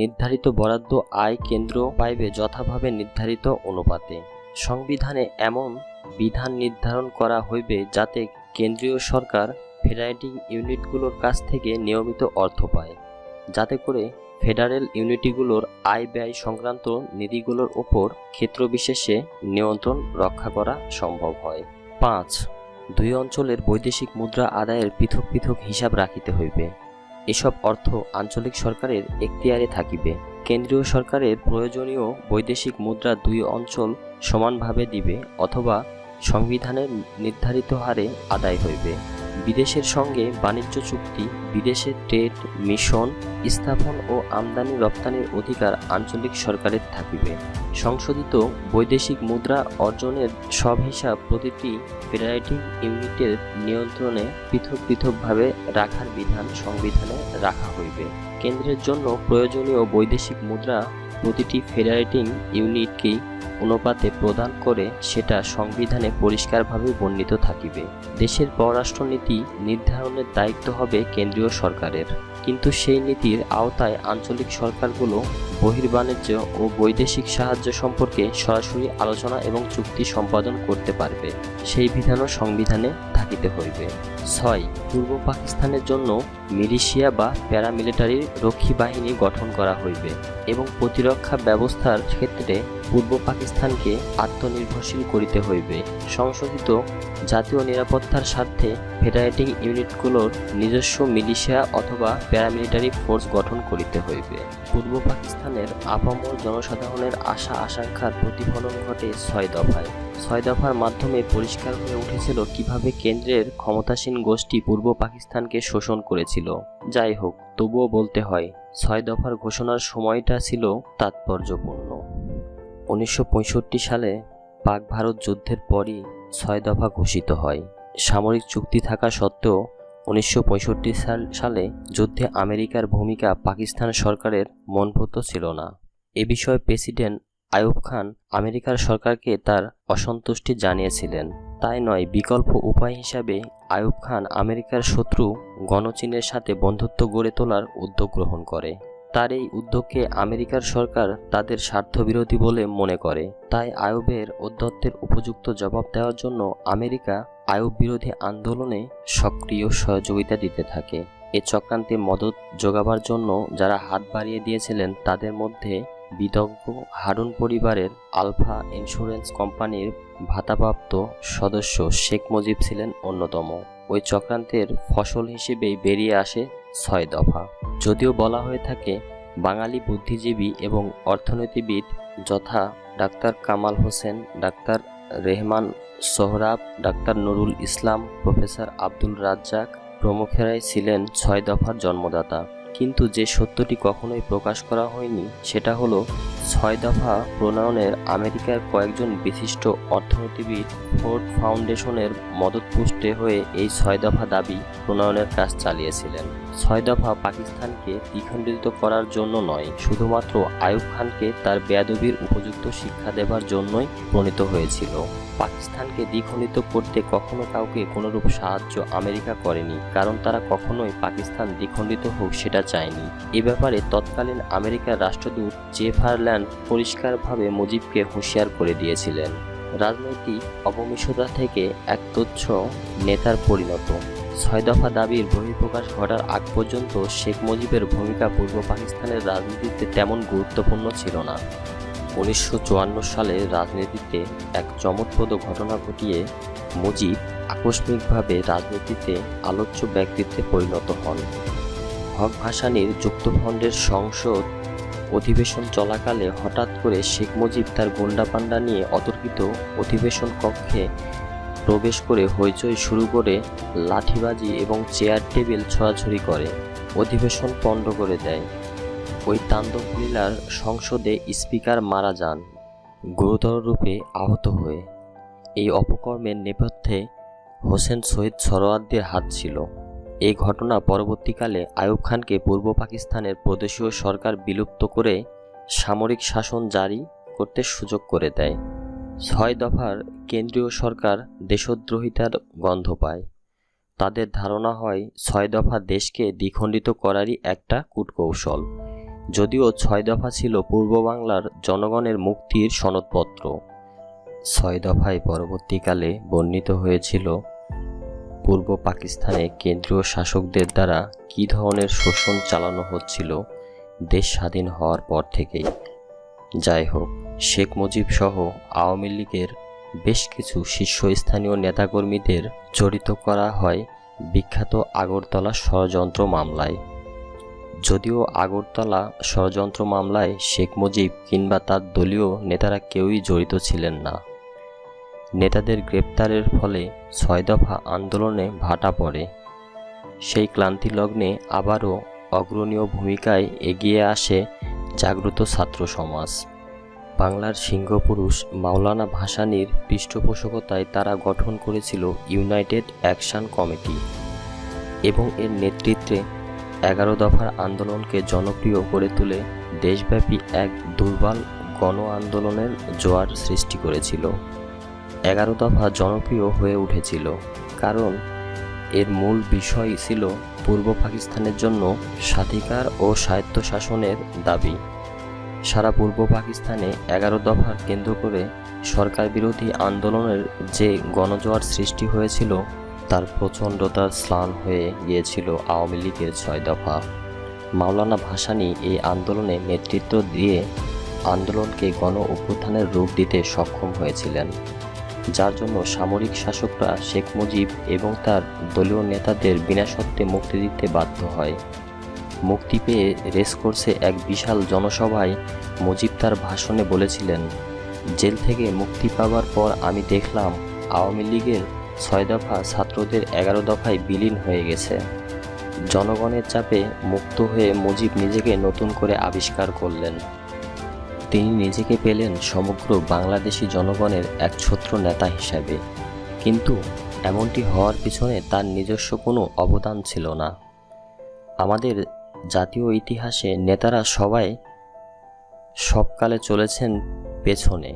নির্ধারিত বরাদ্দ আয় কেন্দ্র পাইবে যথাভাবে নির্ধারিত অনুপাতে। সংবিধানে এমন বিধান নির্ধারণ করা হইবে যাতে কেন্দ্রীয় সরকার ফেডারেটিং ইউনিটগুলোর কাছ থেকে নিয়মিত অর্থ পায়, যাতে করে ফেডারেল ইউনিটগুলোর আয় ব্যয় সংক্রান্ত নীতিগুলোর ওপর ক্ষেত্রবিশেষে নিয়ন্ত্রণ রক্ষা করা সম্ভব হয়। 5. 2 অঞ্চলের বৈদেশিক মুদ্রা আদায়ের পৃথক পৃথক হিসাব রাখিতে হইবে। এসব অর্থ আঞ্চলিক সরকারের এখতিয়ারে থাকিবে। কেন্দ্রীয় সরকারের প্রয়োজনীয় বৈদেশিক মুদ্রা 2 অঞ্চল সমানভাবে দিবে অথবা সংবিধানের নির্ধারিত হারে আদায় হইবে। বিদেশের সঙ্গে বাণিজ্য চুক্তি, বিদেশে ট্রেড মিশন স্থাপন ও আমদানি রপ্তানির অধিকার আঞ্চলিক সরকারের থাকিবে। সংশোধিত বৈদেশিক মুদ্রা অর্জনের সব হিসাব প্রতিটি ফেডারেটিং ইউনিটের নিয়ন্ত্রণে পৃথক পৃথকভাবে রাখার বিধান সংবিধানে রাখা হইবে। কেন্দ্রের জন্য প্রয়োজনীয় বৈদেশিক মুদ্রা প্রতিটি ফেডারেটিং ইউনিটকেই অনুপাতে প্রদান করে সেটা সংবিধানে পরিষ্কারভাবে বর্ণিত থাকিবে। দেশের পররাষ্ট্রনীতি নির্ধারণের দায়িত্ব হবে কেন্দ্রীয় সরকারের, কিন্তু সেই নীতির আওতায় আঞ্চলিক সরকারগুলো বহির্বাণিজ্য ও বৈদেশিক সাহায্য সম্পর্কে সরাসরি আলোচনা এবং চুক্তি সম্পাদন করতে পারবে। সেই বিধানও সংবিধানে থাকিতে হইবে। 6. পূর্ব পাকিস্তানের জন্য মিলিশিয়া বা প্যারামিলিটারি রক্ষী বাহিনী গঠন করা হইবে এবং প্রতিরক্ষা ব্যবস্থার ক্ষেত্রে পূর্ব পাকিস্তানকে আত্মনির্ভরশীল করিতে হইবে। সংশোধিত জাতীয় নিরাপত্তার স্বার্থে ফেডারেটিং ইউনিটগুলোর নিজস্ব মিলিশিয়া অথবা প্যারামিলিটারি ফোর্স গঠন করিতে হইবে। পূর্ব পাকিস্তানের আপামর জনসাধারণের আশা আকাঙ্ক্ষার প্রতিফলন ঘটে 6 দফায়। 6 দফার মাধ্যমে পরিষ্কার হয়ে উঠেছিল কিভাবে কেন্দ্রের ক্ষমতাসীন গোষ্ঠী পূর্ব পাকিস্তানকে শোষণ করেছিল। যাই হোক, তবুও বলতে হয় 6 দফার ঘোষণার সময়টা ছিল তাৎপর্যপূর্ণ। 1965 সালে পাক ভারত যুদ্ধের পরই 6 দফা ঘোষিত হয়। সামরিক চুক্তি থাকা সত্ত্বেও 1965 সালে যুদ্ধে আমেরিকার ভূমিকা পাকিস্তান সরকারের মনঃপূত ছিল না। এ বিষয়ে প্রেসিডেন্ট আইয়ুব খান আমেরিকার সরকারকে তার অসন্তুষ্টি জানিয়েছিলেন। তাই নয়, বিকল্প উপায় হিসাবে আইয়ুব খান আমেরিকার শত্রু গণচীনের সাথে বন্ধুত্ব গড়ে তোলার উদ্যোগ গ্রহণ করে। তার এই উদ্যোগকে আমেরিকার সরকার তাদের স্বার্থবিরোধী বলে মনে করে। তাই আইয়ুবের ঔদ্ধত্যের উপযুক্ত জবাব দেওয়ার জন্য আমেরিকা আইয়ুব বিরোধী আন্দোলনে সক্রিয় সহযোগিতা দিতে থাকে। এ চক্রান্তে মদত যোগাবার জন্য যারা হাত বাড়িয়ে দিয়েছিলেন তাদের মধ্যে বিদগ্ধ হারুন পরিবারের আলফা ইন্স্যুরেন্স কোম্পানির ভাতাপ্রাপ্ত সদস্য শেখ মুজিব ছিলেন অন্যতম। ওই চক্রান্তের ফসল হিসেবেই বেরিয়ে আসে 6 দফা। যদিও বলা হয়ে থাকে বাঙালি বুদ্ধিজীবী এবং অর্থনীতিবিদ যথা doctor Kamal Hossain, doctor Rehman Sohrab, doctor Nurul Islam, professor Abdul Razzaq প্রমুখেরাই ছিলেন 6 দফার জন্মদাতা, কিন্তু যে সত্যটি কখনোই প্রকাশ করা হয়নি সেটা হলো 6 দফা প্রণয়নের আমেরিকার কয়েকজন বিশিষ্ট অর্থনীতিবিদ ফোর্ড ফাউন্ডেশনের মদতপুষ্টে হয়ে এই 6 দফা দাবি প্রণয়নের কাজ চালিয়েছিলেন। 6 দফা পাকিস্তানকে দ্বিখণ্ডিত করার জন্য নয়, শুধুমাত্র আইয়ুব খানকে তার বেয়াদবির উপযুক্ত শিক্ষা দেবার জন্যই প্রণীত হয়েছিল। পাকিস্তানকে দ্বিখণ্ডিত করতে কখনো কাউকে কোনোরূপ সাহায্য আমেরিকা করেনি, কারণ তারা কখনোই পাকিস্তান দ্বিখণ্ডিত হোক সেটা চায়নি। এ ব্যাপারে তৎকালীন আমেরিকার রাষ্ট্রদূত জেফারল্যান্ড পরিষ্কারভাবে মুজিবকে হুঁশিয়ার করে দিয়েছিলেন। রাজনৈতিক অপমিশতা থেকে এক তুচ্ছ নেতার পরিণত 6 দফা দাবির বহিঃপ্রকাশ ঘটার আগ পর্যন্ত শেখ মুজিবের ভূমিকা পূর্ব পাকিস্তানের রাজনীতিতে তেমন গুরুত্বপূর্ণ ছিল না। 1954 সালে রাজনীতিতে এক চমকপ্রদ ঘটনা ঘটিয়ে মুজিব আকস্মিকভাবে রাজনীতিতে আলোচ্য ব্যক্তিত্বে পরিণত হন। হক ভাসানীর যুক্তফ্রন্টের সংসদ অধিবেশন চলাকালে হঠাৎ করে শেখ মুজিব তার গুন্ডাপান্ডা নিয়ে অতর্কিত অধিবেশন কক্ষে প্রবেশ করে হইচই শুরু করে, লাঠিবাজি এবং চেয়ার টেবিল ছোড়াছুড়ি করে অধিবেশন পণ্ড করে দেয়। ওই তাণ্ডব লীলার সংসদে স্পিকার মারা যান গুরুতর রূপে আহত হয়ে। এই অপকর্মের নেপথ্যে হোসেন শহীদ সরোয়ার্দির হাত ছিল। এই ঘটনা পরবর্তীকালে আইয়ুব খানকে পূর্ব পাকিস্তানের প্রদেশীয় সরকার বিলুপ্ত করে সামরিক শাসন জারি করতে সুযোগ করে দেয়। 6 দফার কেন্দ্রীয় সরকার দেশদ্রোহিতার গন্ধ পায়। তাদের ধারণা হয় 6 দফা দেশকে দ্বিখণ্ডিত করারই একটা কূটকৌশল, যদিও 6 দফা ছিল পূর্ব বাংলার জনগণের মুক্তির সনদপত্র। 6 দফায় পরবর্তীকালে বর্ণিত হয়েছিল পূর্ব পাকিস্তানে কেন্দ্রীয় শাসকদের দ্বারা কী ধরনের শোষণ চালানো হচ্ছিল দেশ স্বাধীন হওয়ার পর থেকেই। যাই হোক, শেখ মুজিব সহ আওয়ামী লীগের বেশ কিছু শীর্ষস্থানীয় নেতাকর্মীদের জড়িত করা হয় বিখ্যাত আগরতলা ষড়যন্ত্র মামলায়। যদিও আগরতলা ষড়যন্ত্র মামলায় শেখ মুজিব কিংবা তার দলীয় নেতারা কেউই জড়িত ছিলেন না। নেতাদের গ্রেপ্তারের ফলে ৬ দফা আন্দোলনে ভাটা পড়ে। সেই ক্লান্তি লগ্নে আবারও অগ্রণীয় ভূমিকায় এগিয়ে আসে জাগ্রত ছাত্র সমাজ। বাংলার সিংহপুরুষ মাওলানা ভাসানীর পৃষ্ঠপোষকতায় তারা গঠন করেছিল ইউনাইটেড অ্যাকশন কমিটি এবং এর নেতৃত্বে ১১ দফার আন্দোলনকে জনপ্রিয় করে তুলে দেশব্যাপী এক দুর্বল গণ আন্দোলনের জোয়ার সৃষ্টি করেছিল। ১১ দফা জনপ্রিয় হয়ে উঠেছিল কারণ এর মূল বিষয় ছিল পূর্ব পাকিস্তানের জন্য স্বাধিকার ও স্বায়ত্তশাসনের দাবি। সারা পূর্ব পাকিস্তানে ১১ দফার কেন্দ্র করে সরকার বিরোধী আন্দোলনের যে গণজোয়ার সৃষ্টি হয়েছিল তার প্রচণ্ডতার স্নান হয়ে গিয়েছিল আওয়ামী লীগের ৬ দফা। মাওলানা ভাসানী এই আন্দোলনে নেতৃত্ব দিয়ে আন্দোলনকে গণ অভ্যুত্থানের রূপ দিতে সক্ষম হয়েছিলেন, যার জন্য সামরিক শাসকরা শেখ মুজিব এবং তার দলীয় নেতাদের বিনা শর্তে মুক্তি দিতে বাধ্য হয়। মুক্তি পেয়ে রেসকোর্সে এক বিশাল জনসভায় মুজিব তার ভাষণে বলেছিলেন, জেল থেকে মুক্তি পাওয়ার পর আমি দেখলাম আওয়ামী লীগের ৬ দফা ছাত্রদের ১১ দফায় বিলীন হয়ে গেছে। জনগণের চাপে মুক্ত হয়ে মুজিব নিজেকে নতুন করে আবিষ্কার করলেন। তিনি নিজেকে পেলেন সমগ্র বাংলাদেশি জনগণের এক ছত্র নেতা হিসাবে, কিন্তু এমনটি হওয়ার পিছনে তার নিজস্ব কোনো অবদান ছিল না। আমাদের জাতীয় ইতিহাসে নেতারা সবাই সবকালে চলেছেন পেছনে,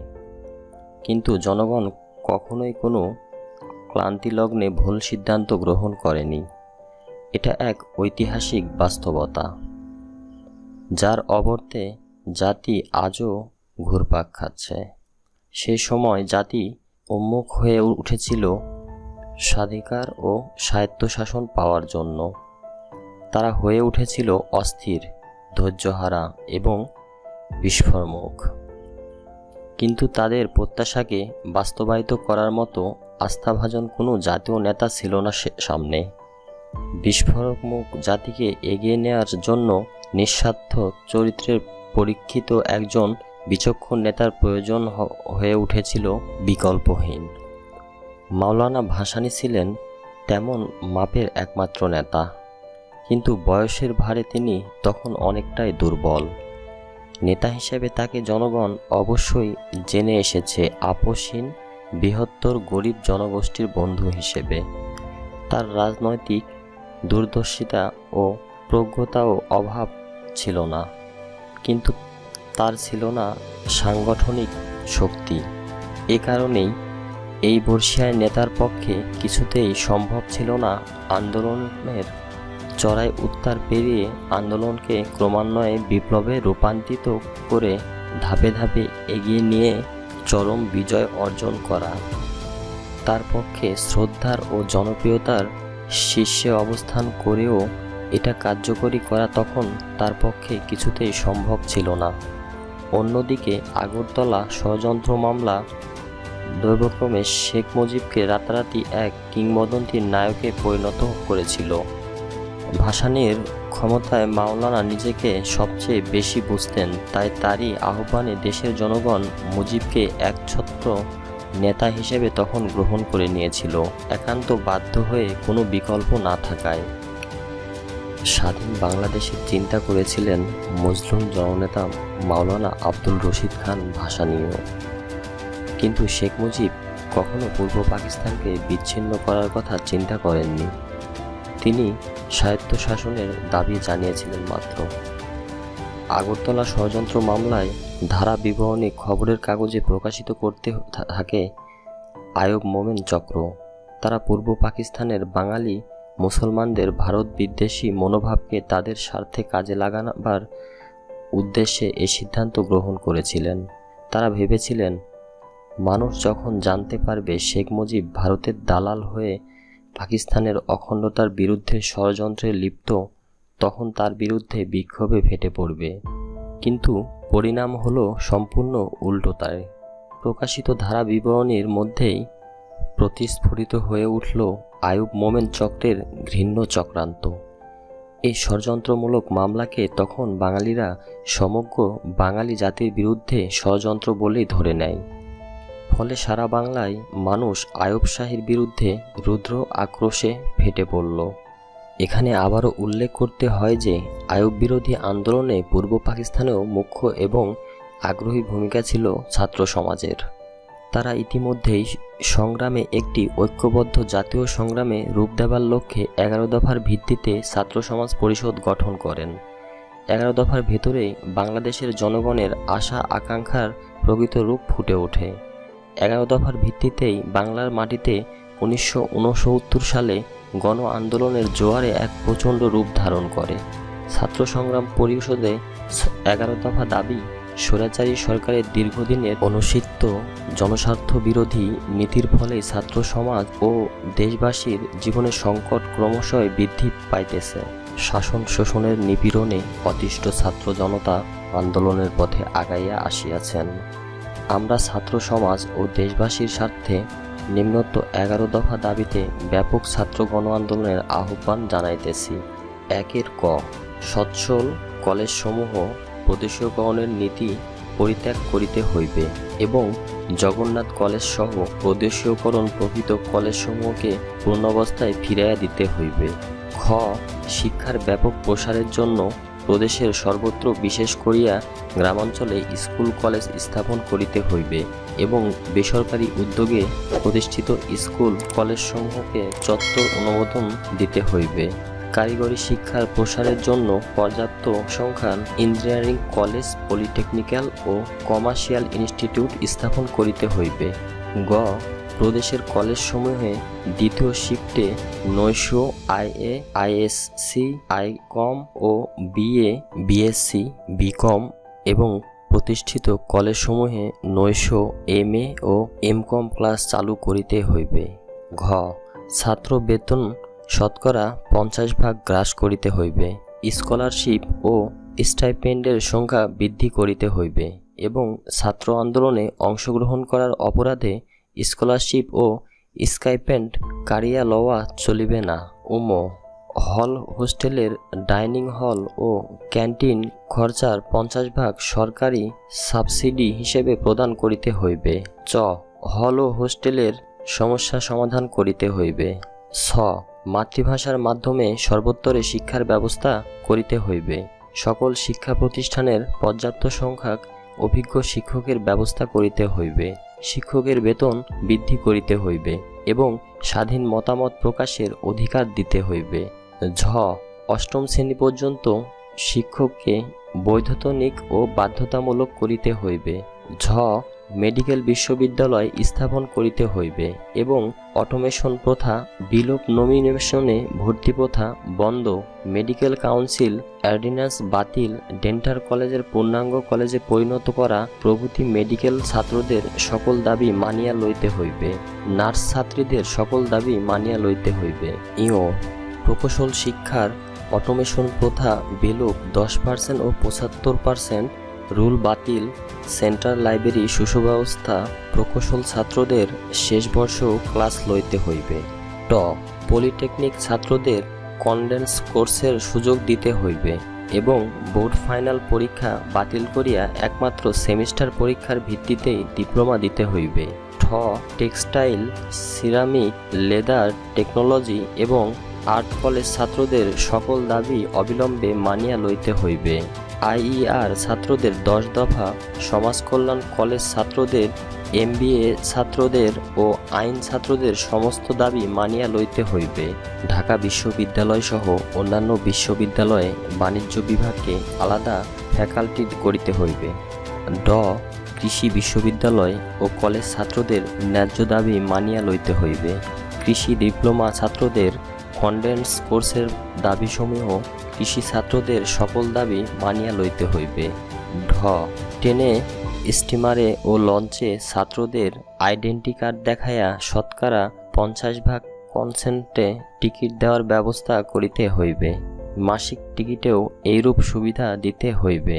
কিন্তু জনগণ কখনোই কোনো ক্লান্তিলগ্নে ভুল সিদ্ধান্ত গ্রহণ করেনি। এটা এক ঐতিহাসিক বাস্তবতা, যার অবর্তে জাতি আজও ঘুরপাক খাচ্ছে। সেই সময় জাতি উন্মুখ হয়ে উঠেছিল স্বাধিকার ও স্বায়ত্তশাসন পাওয়ার জন্য। তারা হয়ে উঠেছিল অস্থির, ধৈর্যহারা এবং বিস্ফোরক। কিন্তু তাদের প্রত্যাশাকে বাস্তবায়িত করার মতো আস্থাভাজন কোনো জাতীয় নেতা ছিল না সামনে। বিস্ফোরক মুখ জাতিকে এগিয়ে নেওয়ার জন্য নিঃস্বার্থ চরিত্রের পরীক্ষিত একজন বিচক্ষণ নেতার প্রয়োজন হয়ে উঠেছিল বিকল্পহীন। মাওলানা ভাসানী ছিলেন তেমন মাপের একমাত্র নেতা, কিন্তু বয়সের ভারে তিনি তখন অনেকটাই দুর্বল। নেতা হিসেবে তাকে জনগণ অবশ্যই জেনে এসেছে আপোষহীন বৃহত্তর গরিব জনগোষ্ঠীর বন্ধু হিসেবে। তার রাজনৈতিক দূরদর্শিতা ও প্রজ্ঞতাও অভাব ছিল না, কিন্তু তার ছিল না সাংগঠনিক শক্তি। এ কারণেই এই বর্ষীয় নেতার পক্ষে কিছুতেই সম্ভব ছিল না আন্দোলনের চড়াই উত্তার পেরিয়ে আন্দোলনকে ক্রমান্বয়ে বিপ্লবে রূপান্তরিত করে ধাপে ধাপে এগিয়ে নিয়ে চরম বিজয় অর্জন করা। তার পক্ষে শ্রদ্ধার ও জনপ্রিয়তার শীর্ষে অবস্থান করেও এটা কার্যকরী করা তখন তার পক্ষে কিছুতেই সম্ভব ছিল না। অন্যদিকে আগরতলা ষড়যন্ত্র মামলা দৈবক্রমে শেখ মুজিবকে রাতারাতি এক কিংবদন্তির নায়কে পরিণত করেছিল। ভাসানীর ক্ষমতায় মাওলানা নিজেকে সবচেয়ে বেশি বুঝতেন, তাই তারই আহ্বানে দেশের জনগণ মুজিবকে একছত্র নেতা হিসেবে তখন গ্রহণ করে নিয়েছিল, একান্ত বাধ্য হয়ে কোনো বিকল্প না থাকায়। স্বাধীন বাংলাদেশের চিন্তা করেছিলেন মজলুম জননেতা মাওলানা আব্দুল রশিদ খান ভাসানীও, কিন্তু শেখ মুজিব কখনো পূর্ব পাকিস্তানকে বিচ্ছিন্ন করার কথা চিন্তা করেননি। তিনি স্বায়ত্তশাসনের দাবি জানিয়েছিলেন মাত্র। আগরতলা ষড়যন্ত্র মামলায় ধারা বিবরণী খবরের কাগজে প্রকাশিত করতে থাকে আয়ব মোমেন চক্র। তারা পূর্ব পাকিস্তানের বাঙালি মুসলমানদের ভারত বিদ্বেষী মনোভাবকে তাদের স্বার্থে কাজে লাগাবার উদ্দেশ্যে এই সিদ্ধান্ত গ্রহণ করেছিলেন। তারা ভেবেছিলেন, মানুষ যখন জানতে পারবে শেখ মুজিব ভারতের দালাল হয়ে পাকিস্তানের অখণ্ডতার বিরুদ্ধে ষড়যন্ত্রে লিপ্ত, তখন তার বিরুদ্ধে বিক্ষোভে ফেটে পড়বে। কিন্তু পরিণাম হলো সম্পূর্ণ উল্টোটায়। প্রকাশিত ধারা বিবরণীর মধ্যেই প্রতিস্ফুরিত হয়ে উঠল আয়ুব মোমেন চক্রের ঘৃণ্য চক্রান্ত। এই ষড়যন্ত্রমূলক মামলাকে তখন বাঙালিরা সমগ্র বাঙালি জাতির বিরুদ্ধে ষড়যন্ত্র বলেই ধরে নেয়। ফলে সারা বাংলায় মানুষ আইয়ুব শাহীর বিরুদ্ধে রুদ্র আক্রোশে ফেটে পড়ল। এখানে আবারও উল্লেখ করতে হয় যে আইয়ুব বিরোধী আন্দোলনে পূর্ব পাকিস্তানেও মুখ্য এবং আগ্রহী ভূমিকা ছিল ছাত্র সমাজের। তারা ইতিমধ্যেই সংগ্রামে একটি ঐক্যবদ্ধ জাতীয় সংগ্রামে রূপ দেবার লক্ষ্যে 11 দফার ভিত্তিতে ছাত্র সমাজ পরিষদ গঠন করেন। 11 দফার ভেতরেই বাংলাদেশের জনগণের আশা আকাঙ্ক্ষার প্রকৃত রূপ ফুটে ওঠে। 11 দফার ভিত্তিতেই বাংলার মাটিতে 1969 সালে গণ আন্দোলনের জোয়ারে এক প্রচণ্ড রূপ ধারণ করে। ছাত্র সংগ্রাম পরিষদে 11 দফা দাবি স্বৈরাচারী সরকারের দীর্ঘদিনের অনুসৃত জনস্বার্থ বিরোধী নীতির ফলে ছাত্র সমাজ ও দেশবাসীর জীবনের সংকট ক্রমশই বৃদ্ধি পাইতেছে। শাসন শোষণের নিপীড়নে অতিষ্ঠ ছাত্র জনতা আন্দোলনের পথে আগাইয়া আসিয়াছেন। আমরা ছাত্র সমাজ ও দেশবাসীর স্বার্থে নিম্নোক্ত 11 দফা দাবিতে ব্যাপক ছাত্র গণ আন্দোলনের আহ্বান জানাইতেছি। 1 ক সচ্ছল কলেজসমূহ প্রদেশীয়করণের নীতি পরিত্যাগ করিতে হইবে এবং জগন্নাথ কলেজ সহ প্রদেশীয়করণ প্রকৃত কলেজসমূহকে পূর্ণাবস্থায় ফিরাইয়া দিতে হইবে। খ শিক্ষার ব্যাপক প্রসারের জন্য প্রদেশের সর্বত্র বিশেষ করিয়া গ্রামাঞ্চলে স্কুল কলেজ স্থাপন করিতে হইবে এবং বেসরকারি উদ্যোগে প্রতিষ্ঠিত স্কুল কলেজসমূহকে চত্বর অনুমোদন দিতে হইবে। কারিগরি শিক্ষার প্রসারের জন্য পর্যাপ্ত সংখ্যার ইঞ্জিনিয়ারিং কলেজ, পলিটেকনিক্যাল ও কমার্শিয়াল ইনস্টিটিউট স্থাপন করিতে হইবে। গ প্রদেশের কলেজসমূহে দ্বিতীয় শিফটে 900 IA, ISC, ICOM ও BA, BSc, BCom এবং প্রতিষ্ঠিত কলেজসমূহে 900 MA ও MCom ক্লাস চালু করিতে হইবে। ঘ ছাত্র বেতন শতকরা 50% গ্রাস করিতে হইবে। স্কলারশিপ ও স্টাইপেন্ডের সংখ্যা বৃদ্ধি করিতে হইবে এবং ছাত্র আন্দোলনে অংশগ্রহণ করার অপরাধে স্কলারশিপ ও স্টাইপেন্ড কাড়িয়া লওয়া চলিবে না। হল হোস্টেলের ডাইনিং হল ও ক্যান্টিন খরচার 50% সরকারি সাবসিডি হিসেবে প্রদান করিতে হইবে। হল ও হোস্টেলের সমস্যা সমাধান করিতে হইবে। মাতৃভাষার মাধ্যমে সর্বত্রে শিক্ষার ব্যবস্থা করিতে হইবে। সকল শিক্ষা প্রতিষ্ঠানের পর্যাপ্ত সংখ্যক অভিজ্ঞ শিক্ষকের ব্যবস্থা করিতে হইবে। শিক্ষকের বেতন বৃদ্ধি করিতে হইবে এবং স্বাধীন মতামত প্রকাশের অধিকার দিতে হইবে। অষ্টম শ্রেণী পর্যন্ত শিক্ষককে বৈধতনিক ও বাধ্যতামূলক করিতে হইবে। মেডিকেল বিশ্ববিদ্যালয় স্থাপন করিতে হইবে এবং অটোমেশন প্রথা বিলোপ, নমিনেশনে ভর্তি প্রথা বন্ধ, মেডিকেল কাউন্সিল অর্ডিন্যান্স বাতিল, ডেন্টাল কলেজের পূর্ণাঙ্গ কলেজে পরিণত করা প্রভৃতি মেডিকেল ছাত্রদের সকল দাবি মানিয়া লইতে হইবে। নার্স ছাত্রীদের সকল দাবি মানিয়া লইতে হইবে। প্রকৌশল শিক্ষার অটোমেশন প্রথা বিলোপ, 10% ও 75% রুল বাতিল, সেন্ট্রাল লাইব্রেরি সুব্যবস্থা, প্রকৌশল ছাত্রদের শেষ বর্ষ ক্লাস লইতে হইবে। পলিটেকনিক ছাত্রদের কনডেন্স কোর্সের সুযোগ দিতে হইবে এবং বোর্ড ফাইনাল পরীক্ষা বাতিল করিয়া একমাত্র সেমিস্টার পরীক্ষার ভিত্তিতেই ডিপ্লোমা দিতে হইবে। টেক্সটাইল, সিরামিক, লেদার, টেকনোলজি এবং আর্ট কলেজ ছাত্রদের সকল দাবি অবিলম্বে মানিয়া লইতে হইবে। IER ছাত্রদের 10 দফা, সমাজ কল্যাণ কলেজ ছাত্রদের, MBA ছাত্রদের ও আইন ছাত্রদের সমস্ত দাবি মানিয়া লইতে হইবে। ঢাকা বিশ্ববিদ্যালয় সহ অন্যান্য বিশ্ববিদ্যালয়ে বাণিজ্য বিভাগকে আলাদা ফ্যাকাল্টি করিতে হইবে। কৃষি বিশ্ববিদ্যালয় ও কলেজ ছাত্রদের ন্যায্য দাবি মানিয়া লইতে হইবে। কৃষি ডিপ্লোমা ছাত্রদের কনডেন্স কোর্সের দাবিসমূহ কৃষি ছাত্রদের সকল দাবি মানিয়া লইতে হইবে। ট্রেনে, স্টিমারে ও লঞ্চে ছাত্রদের আইডেন্টি কার্ড দেখাইয়া শতকরা 50% কনসেন্টে টিকিট দেওয়ার ব্যবস্থা করিতে হইবে। মাসিক টিকিটেও এইরূপ সুবিধা দিতে হইবে।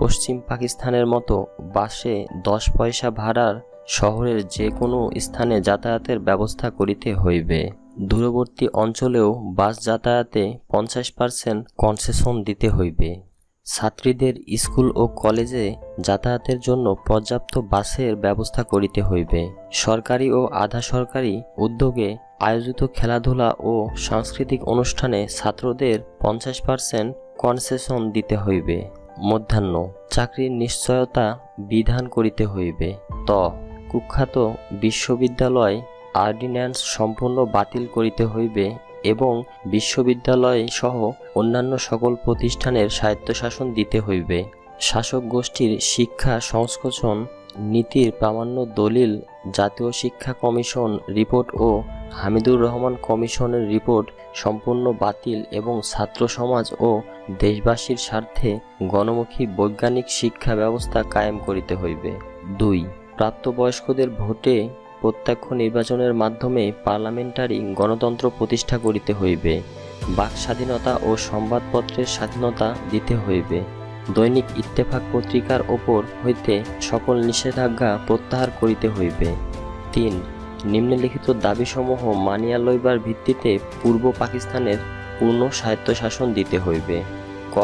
পশ্চিম পাকিস্তানের মতো বাসে 10 পয়সা ভাড়ার শহরের যে কোনো স্থানে যাতায়াতের ব্যবস্থা করিতে হইবে। দূরবর্তী অঞ্চলেও বাস যাতায়াতে 50% কনসেশন দিতে হইবে। ছাত্রীদের স্কুল ও কলেজে যাতায়াতের জন্য পর্যাপ্ত বাসের ব্যবস্থা করিতে হইবে। সরকারি ও আধা সরকারি উদ্যোগে আয়োজিত খেলাধুলা ও সাংস্কৃতিক অনুষ্ঠানে ছাত্রদের 50% কনসেশন দিতে হইবে। মধ্যাহ্ন চাকরির নিশ্চয়তা বিধান করিতে হইবে। কুখ্যাত বিশ্ববিদ্যালয় অর্ডিন্যান্স সম্পূর্ণ বাতিল করিতে হইবে এবং বিশ্ববিদ্যালয় সহ অন্যান্য সকল প্রতিষ্ঠানের স্বায়ত্তশাসন দিতে হইবে। শাসক গোষ্ঠীর শিক্ষা সংস্কোচন নীতির প্রামাণ্য দলিল জাতীয় শিক্ষা কমিশন রিপোর্ট ও হামিদুর রহমান কমিশনের রিপোর্ট সম্পূর্ণ বাতিল এবং ছাত্র সমাজ ও দেশবাসীর স্বার্থে গণমুখী বৈজ্ঞানিক শিক্ষা ব্যবস্থা কায়েম করিতে হইবে। 2. প্রাপ্তবয়স্কদের ভোটে প্রত্যক্ষ নির্বাচনের মাধ্যমে পার্লামেন্টারি গণতন্ত্র প্রতিষ্ঠা করিতে হইবে। বাক স্বাধীনতা ও সংবাদপত্রের স্বাধীনতা দিতে হইবে। দৈনিক ইত্তেফাক পত্রিকার ওপর হইতে সকল নিষেধাজ্ঞা প্রত্যাহার করিতে হইবে। 3. নিম্নলিখিত দাবিসমূহ মানিয়া লইবার ভিত্তিতে পূর্ব পাকিস্তানের পূর্ণ স্বায়ত্তশাসন দিতে হইবে। ক.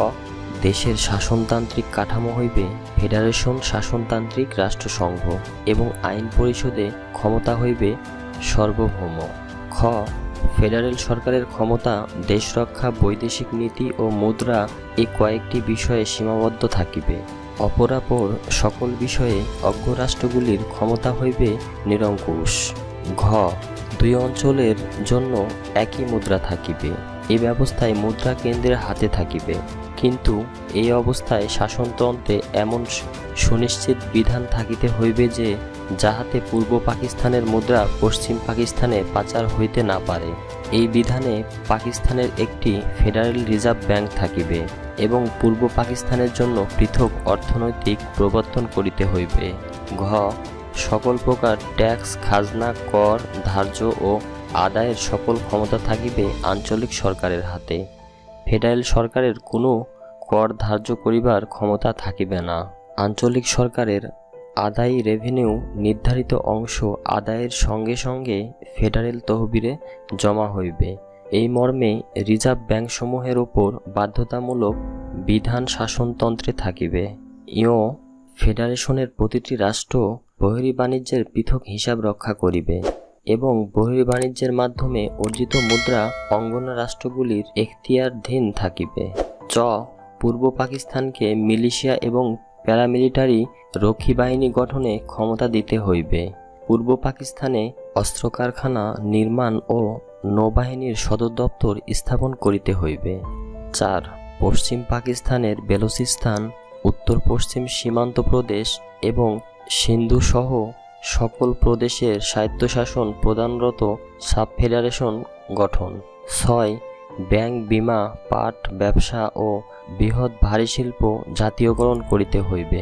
দেশের শাসনতান্ত্রিক কাঠামো হইবে ফেডারেশন শাসনতান্ত্রিক রাষ্ট্রসংঘ এবং আইন পরিষদে ক্ষমতা হইবে সার্বভৌম। খ. ফেডারেল সরকারের ক্ষমতা দেশরক্ষা বৈদেশিক নীতি ও মুদ্রা এই কয়েকটি বিষয়ে সীমাবদ্ধ থাকিবে। অপরাপর সকল বিষয়ে অঙ্গরাষ্ট্রগুলির ক্ষমতা হইবে নিরঙ্কুশ। ঘ. 2 অঞ্চলের জন্য একই মুদ্রা থাকিবে। এই ব্যবস্থায় মুদ্রা কেন্দ্রের হাতে থাকিবে, কিন্তু এই অবস্থায় শাসনতন্ত্রে এমন সুনিশ্চিত বিধান থাকিতে হইবে যে যাহাতে পূর্ব পাকিস্তানের মুদ্রা পশ্চিম পাকিস্তানে পাচার হইতে না পারে। এই বিধানে পাকিস্তানের একটি ফেডারেল রিজার্ভ ব্যাংক থাকিবে এবং পূর্ব পাকিস্তানের জন্য পৃথক অর্থনৈতিক প্রবর্তন করিতে হইবে। ঘ. সকল প্রকার ট্যাক্স খাজনা কর ধার্য ও আদায়ের সকল ক্ষমতা থাকিবে আঞ্চলিক সরকারের হাতে। ফেডারেল সরকারের কোনো কর ধার্য করিবার ক্ষমতা থাকিবে না। আঞ্চলিক সরকারের আদায়ী রেভিনিউ নির্ধারিত অংশ আদায়ের সঙ্গে সঙ্গে ফেডারেল তহবিলে জমা হইবে। এই মর্মে রিজার্ভ ব্যাংকসমূহের উপর বাধ্যতামূলক বিধান শাসনতন্ত্রে থাকিবে। ইও ফেডারেশনের প্রতিটি রাষ্ট্র বহির্বাণিজ্যের পৃথক হিসাব রক্ষা করিবে এবং বহির্বাণিজ্যের মাধ্যমে অর্জিত মুদ্রা অঙ্গনা রাষ্ট্রগুলির এখতিয়ারাধীন থাকিবে। চ. পূর্ব পাকিস্তানকে মিলিশিয়া এবং প্যারামিলিটারি রক্ষী বাহিনী গঠনে ক্ষমতা দিতে হইবে। পূর্ব পাকিস্তানে অস্ত্র কারখানা নির্মাণ ও নৌবাহিনীর সদর দপ্তর স্থাপন করিতে হইবে। 4. পশ্চিম পাকিস্তানের বেলুচিস্তান, উত্তর পশ্চিম সীমান্ত প্রদেশ এবং সিন্ধু সহ সকল প্রদেশের স্বায়ত্তশাসন প্রদানরত সাব ফেডারেশন গঠন। 6. ব্যাংক, বিমা, পাট ব্যবসা ও বৃহৎ ভারী শিল্প জাতীয়করণ করিতে হইবে।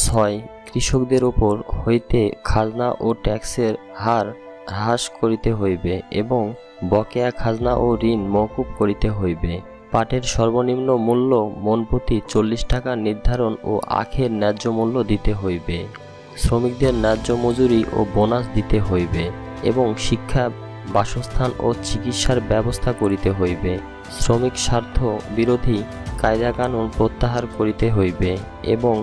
6. কৃষকদের ওপর হইতে খাজনা ও ট্যাক্সের হার হ্রাস করিতে হইবে এবং বকেয়া খাজনা ও ঋণ মওকুফ করিতে হইবে। পাটের সর্বনিম্ন মূল্য মণপ্রতি 40 টাকা নির্ধারণ ও আখের ন্যায্য মূল্য দিতে হইবে। শ্রমিকদের ন্যায্য মজুরি ও বোনাস দিতে হইবে এবং শিক্ষা, বাসস্থান ও চিকিৎসার ব্যবস্থা করিতে হইবে। শ্রমিক স্বার্থ বিরোধী কায়দাকানুন প্রত্যাহার করিতে হইবে এবং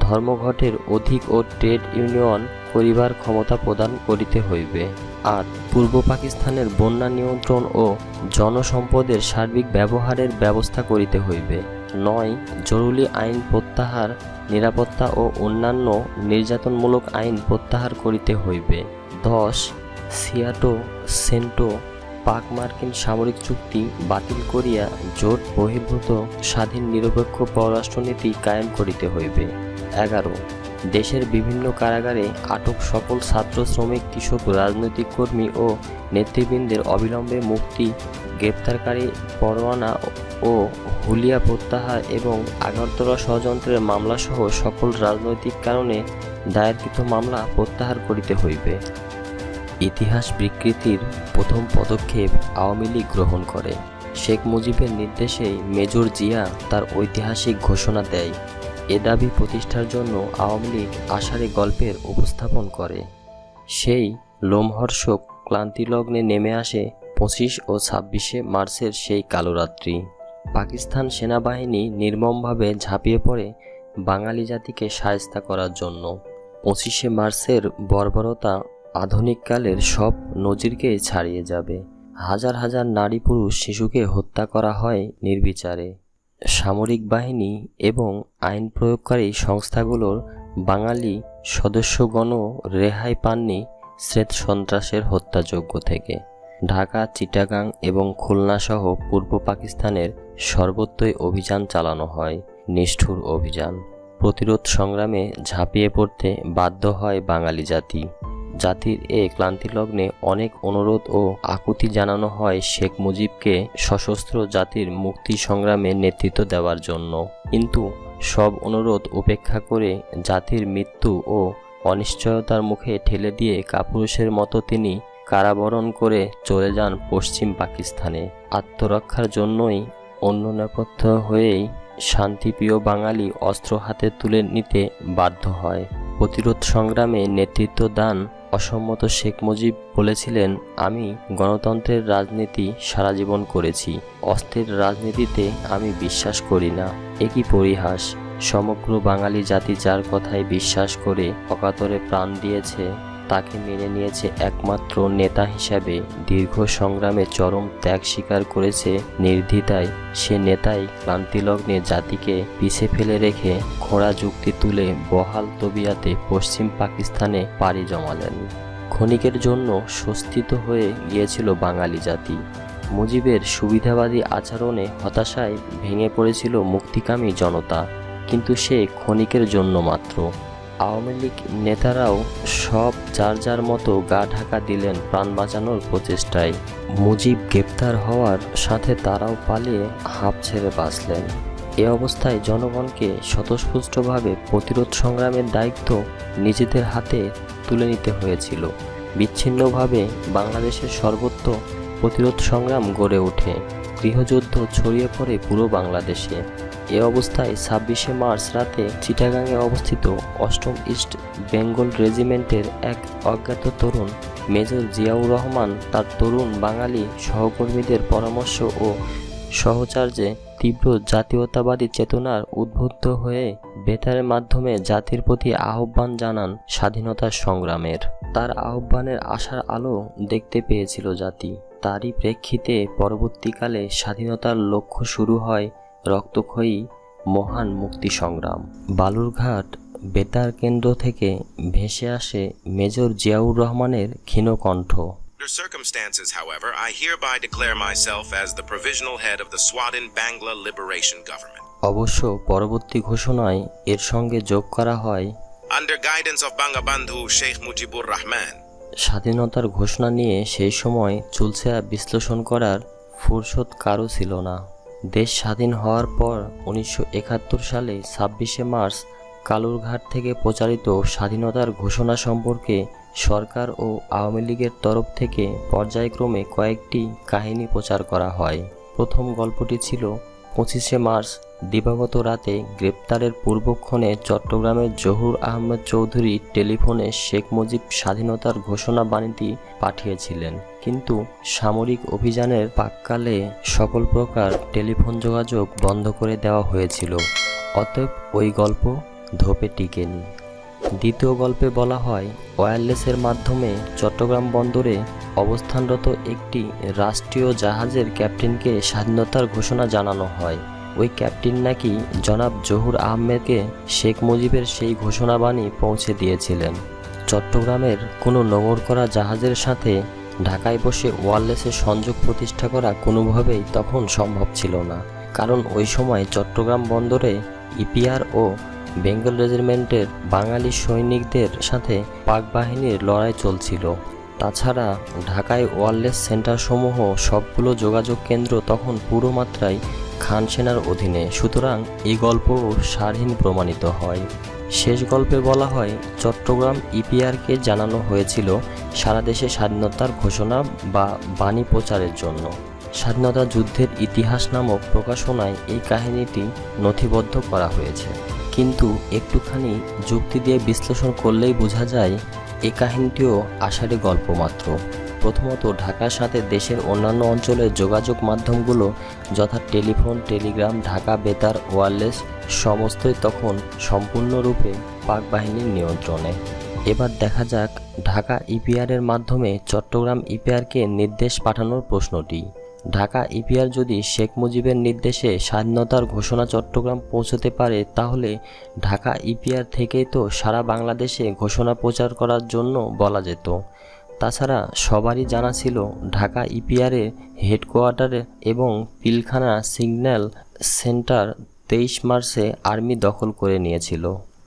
ধর্মঘটের অধিক ও ট্রেড ইউনিয়ন করিবার ক্ষমতা প্রদান করিতে হইবে। 8. পূর্ব পাকিস্তানের বন্যা নিয়ন্ত্রণ ও জনসম্পদের সার্বিক ব্যবহারের ব্যবস্থা করিতে হইবে। 9. জরুরি আইন প্রত্যাহার, নিরাপত্তা ও অন্যান্য নির্যাতনমূলক আইন প্রত্যাহার করিতে হইবে। 10. সিয়াটো সেন্টো পাক মার্কিন সামরিক চুক্তি বাতিল করিয়া জোট বহির্ভূত স্বাধীন নিরপেক্ষ পররাষ্ট্রনীতি কায়েম করিতে হইবে। 11. দেশের বিভিন্ন কারাগারে আটক সকল ছাত্র, শ্রমিক, কৃষক, রাজনৈতিক কর্মী ও নেতৃবৃন্দের অবিলম্বে মুক্তি, গ্রেপ্তারকারী পরোয়ানা ও হুলিয়া প্রত্যাহার এবং আগরতলা ষড়যন্ত্রের মামলাসহ সকল রাজনৈতিক কারণে দায়েরকৃত মামলা প্রত্যাহার করিতে হইবে। ইতিহাস বিকৃতির প্রথম পদক্ষেপ আওয়ামী লীগ গ্রহণ করে। শেখ মুজিবের নির্দেশেই মেজর জিয়া তার ঐতিহাসিক ঘোষণা দেয়। এ দাবি প্রতিষ্ঠার জন্য আওয়ামী লীগ আষাঢ়ে গল্পের উপস্থাপন করে। সেই লোমহর্ষক ক্লান্তিলগ্নে নেমে আসে 25 ও 26 মার্চের সেই কালো রাত্রি। পাকিস্তান সেনাবাহিনী নির্মমভাবে ঝাঁপিয়ে পড়ে বাঙালি জাতিকে শায়েস্তা করার জন্য। 25শে মার্চের বর্বরতা আধুনিককালের সব নজিরকে ছাড়িয়ে যাবে। হাজার হাজার নারী পুরুষ শিশুকে হত্যা করা হয় নির্বিচারে। সামরিক বাহিনী এবং আইন প্রয়োগকারী সংস্থাগুলোর বাঙালি সদস্যগণও রেহাই পাননি স্রেত সন্ত্রাসের হত্যাযজ্ঞ থেকে। ঢাকা, চিটাগাং এবং খুলনা সহ পূর্ব পাকিস্তানের সর্বত্রই অভিযান চালানো হয়, নিষ্ঠুর অভিযান। প্রতিরোধ সংগ্রামে ঝাঁপিয়ে পড়তে বাধ্য হয় বাঙালি জাতি। জাতির এ ক্লান্তিলগ্নে অনেক অনুরোধ ও আকুতি জানানো হয় শেখ মুজিবকে সশস্ত্র জাতির মুক্তি সংগ্রামে নেতৃত্ব দেওয়ার জন্য। কিন্তু সব অনুরোধ উপেক্ষা করে জাতির মৃত্যু ও অনিশ্চয়তার মুখে ঠেলে দিয়ে কাপুরুষের মতো তিনি কারাবরণ করে চলে যান পশ্চিম পাকিস্তানে। আত্মরক্ষার জন্যই অন্য নেপথ্য হয়েই শান্তিপ্রিয় বাঙালি অস্ত্র হাতে তুলে নিতে বাধ্য হয়। প্রতিরোধ সংগ্রামে নেতৃত্ব দান অসম্মত শেখ মুজিব বলেছিলেন, আমি গণতন্ত্রের রাজনীতি সারা জীবন করেছি, অস্ত্রের রাজনীতিতে আমি বিশ্বাস করি না। একই পরিহাস, সমগ্র বাঙালি জাতি যার কথায় বিশ্বাস করে অকাতরে প্রাণ দিয়েছে তাকে মেনে নিয়েছে একমাত্র নেতা হিসাবে। দীর্ঘ সংগ্রামে চরম ত্যাগ স্বীকার করেছে নির্দ্বিধায়। সে নেতাই ক্লান্তিলগ্নে জাতিকে পিছে ফেলে রেখে খোঁড়া যুক্তি তুলে বহাল তবিয়াতে পশ্চিম পাকিস্তানে পাড়ি জমালেন। ক্ষণিকের জন্য স্বস্তিত হয়ে গিয়েছিল বাঙালি জাতি। মুজিবের সুবিধাবাদী আচরণে হতাশায় ভেঙে পড়েছিল মুক্তিকামী জনতা, কিন্তু সে ক্ষণিকের জন্য মাত্র। আওয়ামী লীগ নেতারাও সব যার যার মতো গা ঢাকা দিলেন প্রাণ বাঁচানোর প্রচেষ্টায়। মুজিব গ্রেপ্তার হওয়ার সাথে তারাও পালিয়ে হাঁপ ছেড়ে বাঁচলেন। এ অবস্থায় জনগণকে স্বতঃস্ফূর্তভাবে প্রতিরোধ সংগ্রামের দায়িত্ব নিজেদের হাতে তুলে নিতে হয়েছিল। বিচ্ছিন্নভাবে বাংলাদেশের সর্বত্র প্রতিরোধ সংগ্রাম গড়ে ওঠে। গৃহযুদ্ধ ছড়িয়ে পড়ে পুরো বাংলাদেশে। এ অবস্থায় 26শে মার্চ রাতে চিটাগাংয়ে অবস্থিত 8ম ইস্ট বেঙ্গল রেজিমেন্টের এক অজ্ঞাত তরুণ মেজর জিয়াউর রহমান তার তরুণ বাঙালি সহকর্মীদের পরামর্শ ও সহচার্যে তীব্র জাতীয়তাবাদী চেতনার উদ্বুদ্ধ হয়ে বেতারের মাধ্যমে জাতির প্রতি আহ্বান জানান স্বাধীনতার সংগ্রামের। তার আহ্বানের আশার আলো দেখতে পেয়েছিল জাতি। তারই প্রেক্ষিতে পরবর্তীকালে স্বাধীনতার লক্ষ্য শুরু হয় রক্তক্ষয়ী মহান মুক্তি সংগ্রাম। বালুরঘাট বেতার কেন্দ্র থেকে ভেসে আসে মেজর জিয়াউর রহমানের ক্ষীণ কণ্ঠ। Under circumstances, however, I hereby declare myself as the provisional head of the Swadhin Bangla Liberation Government. অবশ্য পরবর্তী ঘোষণায় এর সঙ্গে যোগ করা হয়, Under guidance of Bangabandhu Sheikh Mujibur Rahman. স্বাধীনতার ঘোষণা নিয়ে সেই সময় চুলচেরা বিশ্লেষণ করার ফুরসত কারও ছিল না। দেশ স্বাধীন হওয়ার পর 1971 সালে 26শে মার্চ কালুরঘাট থেকে প্রচারিত স্বাধীনতার ঘোষণা সম্পর্কে সরকার ও আওয়ামী লীগের তরফ থেকে পর্যায়ক্রমে কয়েকটি কাহিনী প্রচার করা হয়। প্রথম গল্পটি ছিল 25শে মার্চ দিবাগত রাতে গ্রেপ্তারের পূর্বক্ষণে চট্টগ্রামের জহুর আহমেদ চৌধুরী টেলিফোনে শেখ মুজিব স্বাধীনতার ঘোষণা বাণীটি পাঠিয়েছিলেন, কিন্তু সামরিক অভিযানের প্রাক্কালে সকল প্রকার টেলিফোন যোগাযোগ বন্ধ করে দেওয়া হয়েছিল। অতএব ওই গল্প ধোপে টিকেনি। দ্বিতীয় গল্পে বলা হয়, ওয়্যারলেসের মাধ্যমে চট্টগ্রাম বন্দরে অবস্থানরত একটি রাষ্ট্রীয় জাহাজের ক্যাপ্টেনকে স্বাধীনতার ঘোষণা জানানো হয়। ওই ক্যাপ্টেন নাকি জনাব জহুর আহমেদকে শেখ মুজিবের সেই ঘোষণাবাণী পৌঁছে দিয়েছিলেন। চট্টগ্রামের কোনো নোঙর করা জাহাজের সাথে ঢাকায় বসে ওয়্যারলেসের সংযোগ প্রতিষ্ঠা করা কোনোভাবেই তখন সম্ভব ছিল না, কারণ ওই সময় চট্টগ্রাম বন্দরে ইপিআর ও বেঙ্গল রেজিমেন্টের বাঙালি সৈনিকদের সাথে পাক বাহিনীর লড়াই চলছিল। তাছাড়া ঢাকায় ওয়্যারলেস সেন্টারসমূহ সবগুলো যোগাযোগ কেন্দ্র তখন পুরো মাত্রায় খান সেনার অধীনে। সুতরাং এই গল্পও সারহীন প্রমাণিত হয়। শেষ গল্পে বলা হয়, চট্টগ্রাম ইপিআরকে জানানো হয়েছিল সারা দেশে স্বাধীনতার ঘোষণা বা বাণী প্রচারের জন্য। স্বাধীনতা যুদ্ধের ইতিহাস নামক প্রকাশনায় এই কাহিনীটি নথিবদ্ধ করা হয়েছে, কিন্তু একটুখানি যুক্তি দিয়ে বিশ্লেষণ করলেই বোঝা যায় এই কাহিনীটিও আষাঢ়ি গল্প মাত্র। প্রথমত ঢাকার সাথে দেশের অন্যান্য অঞ্চলের যোগাযোগ মাধ্যমগুলো যথা টেলিফোন, টেলিগ্রাম, ঢাকা বেতার, ওয়্যারলেস সমস্তই তখন সম্পূর্ণরূপে পাক বাহিনীর নিয়ন্ত্রণে। এবার দেখা যাক ঢাকা ইপিআরের মাধ্যমে চট্টগ্রাম ইপিআরকে নির্দেশ পাঠানোর প্রশ্নটি। ঢাকা ইপিআর যদি শেখ মুজিবের নির্দেশে স্বাধীনতার ঘোষণা চট্টগ্রাম পৌঁছতে পারে, তাহলে ঢাকা ইপিআর থেকেই তো সারা বাংলাদেশে ঘোষণা প্রচার করার জন্য বলা যেত। তাছাড়া সবারই জানা ছিল ঢাকা ইপিআরের হেডকোয়ার্টারে এবং পিলখানা সিগন্যাল সেন্টার 23 মার্চে আর্মি দখল করে নিয়েছিল।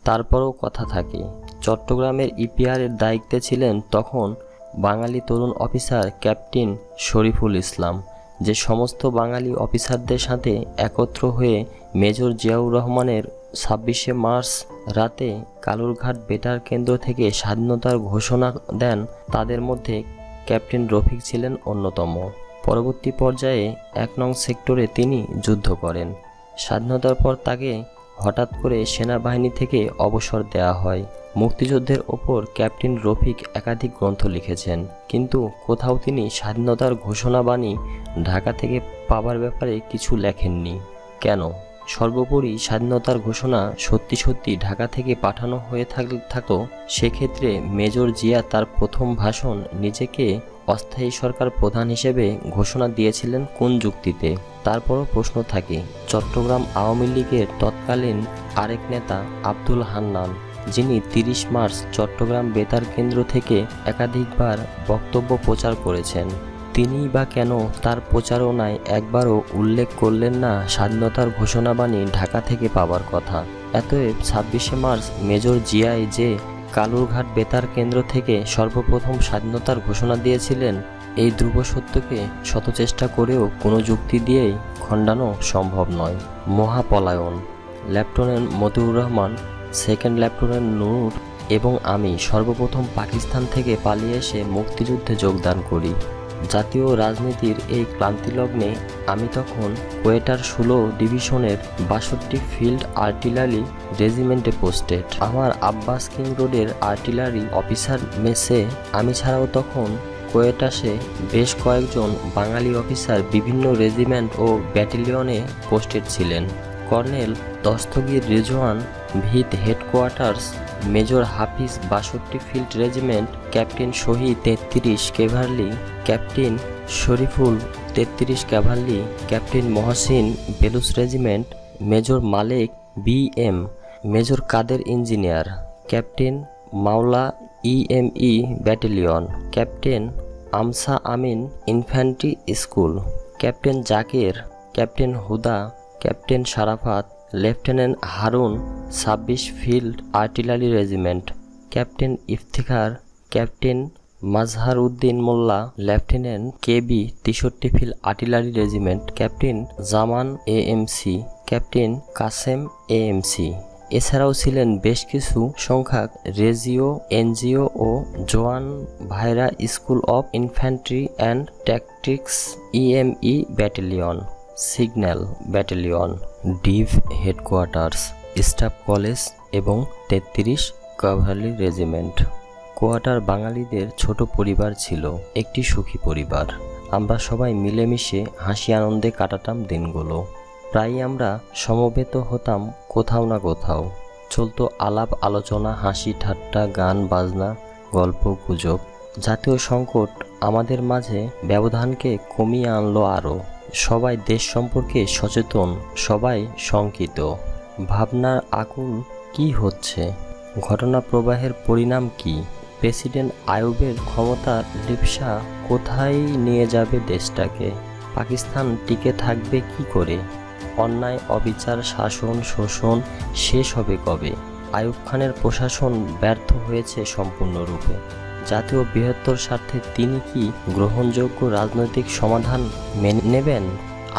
তারপরও কথা থাকে, চট্টগ্রামের ইপিআরের দায়িত্বে ছিলেন তখন বাঙালি তরুণ অফিসার ক্যাপ্টেন শরীফুল ইসলাম, যে সমস্ত বাঙালি অফিসারদের সাথে একত্র হয়ে মেজর জিয়াউর রহমানের 26শে মার্চ রাতে কালুরঘাট বেতার কেন্দ্র থেকে স্বাধীনতার ঘোষণা দেন। তাদের মধ্যে ক্যাপ্টেন রফিক ছিলেন অন্যতম। পরবর্তী পর্যায়ে 1 নং সেক্টরে তিনি যুদ্ধ করেন। স্বাধীনতার পর তাকে হঠাৎ করে সেনাবাহিনী থেকে অবসর দেওয়া হয়। মুক্তিযুদ্ধের ওপর ক্যাপ্টেন রফিক একাধিক গ্রন্থ লিখেছেন, কিন্তু কোথাও তিনি স্বাধীনতার ঘোষণাবাণী ঢাকা থেকে পাওয়ার ব্যাপারে কিছু লেখেননি। কেন? সর্বোপরি স্বাধীনতার ঘোষণা সত্যি সত্যি ঢাকা থেকে পাঠানো হয়ে থাকতো, সেক্ষেত্রে মেজর জিয়া তার প্রথম ভাষণ নিজেকে অস্থায়ী সরকার প্রধান হিসেবে ঘোষণা দিয়েছিলেন কোন যুক্তিতে? তারপরও প্রশ্ন থাকে। চট্টগ্রাম আওয়ামী লীগের তৎকালীন আরেক নেতা আব্দুল হান্নান, যিনি 30 মার্চ চট্টগ্রাম বেতার কেন্দ্র থেকে একাধিকবার বক্তব্য প্রচার করেছেন, তিনিই বা কেন তার প্রচারণায় একবারও উল্লেখ করলেন না স্বাধীনতার ঘোষণাবাণী ঢাকা থেকে পাওয়ার কথা? অতএব 26শে মার্চ মেজর জিয়াই যে কালুরঘাট বেতার কেন্দ্র থেকে সর্বপ্রথম স্বাধীনতার ঘোষণা দিয়েছিলেন, এই ধ্রুব সত্যকে শত চেষ্টা করেও কোনো যুক্তি দিয়েই খণ্ডানো সম্ভব নয়। মহাপলায়ন। Lieutenant Motiur Rahman, second lieutenant Noor এবং আমি সর্বপ্রথম পাকিস্তান থেকে পালিয়ে এসে মুক্তিযুদ্ধে যোগদান করি। জাতীয় রাজনীতির এই ক্লান্তিলগ্নে আমি তখন কোয়েটার 16 ডিভিশনের 62 ফিল্ড আর্টিলারি রেজিমেন্টে পোস্টেড। আমার আব্বাস কিং রোডের আর্টিলারি অফিসার মেসে আমি ছাড়াও তখন কোয়েটাসে বেশ কয়েকজন বাঙালি অফিসার বিভিন্ন রেজিমেন্ট ও ব্যাটালিয়নে পোস্টেড ছিলেন। কর্নেল দস্তগীর রেজওয়ান ভিত headquarters, major Hafiz 62 field regiment, captain Shahid 33 cavalry, captain Shariful 33 cavalry, captain Mohsin বেলুস regiment, major Malek BM, major Kader engineer, captain Mawla EME battalion, captain Amsa Amin infantry school, captain Zakir, captain Huda, captain Sharafat, lieutenant Harun 26 field artillery regiment, captain Iftikhar, captain Mazhar Uddin Molla, lieutenant KB 63 field artillery regiment, captain Zaman AMC, captain Kasem AMC. এছাড়াও ছিলেন বেশ কিছু সংখ্যক রেজিও, এনজিও ও জোয়ান ভাইরা school of infantry and tactics, EME battalion, signal battalion, Depp headquarters, staff college এবং 33 ক্যাভারলি রেজিমেন্ট। কোয়ার্টার বাঙালিদের ছোট পরিবার ছিল, একটি সুখী পরিবার। আমরা সবাই মিলেমিশে হাসি আনন্দে কাটাতাম দিনগুলো। প্রায়ই আমরা সমবেত হতাম কোথাও না কোথাও। চলতো আলাপ আলোচনা, হাসি ঠাট্টা, গান বাজনা, গল্প গুজব। জাতীয় সংকট আমাদের মাঝে ব্যবধানকে কমিয়ে আনলো আরও। সবাই দেশ সম্পর্কে সচেতন, সবাই শঙ্কিত। ভাবনার আকুল কি হচ্ছে? ঘটনা প্রবাহের পরিণাম কি? প্রেসিডেন্ট আইয়ুবের ক্ষমতার লিপ্সা কোথায় নিয়ে যাবে দেশটাকে? পাকিস্তান টিকে থাকবে কি করে? অন্যায়, অবিচার, শাসন, শোষণ শেষ হবে কবে? আইয়ুব খানের প্রশাসন ব্যর্থ হয়েছে সম্পূর্ণরূপে। জাতীয় বৃহত্তর স্বার্থে তিনি কি গ্রহণযোগ্য রাজনৈতিক সমাধান মেনে নেবেন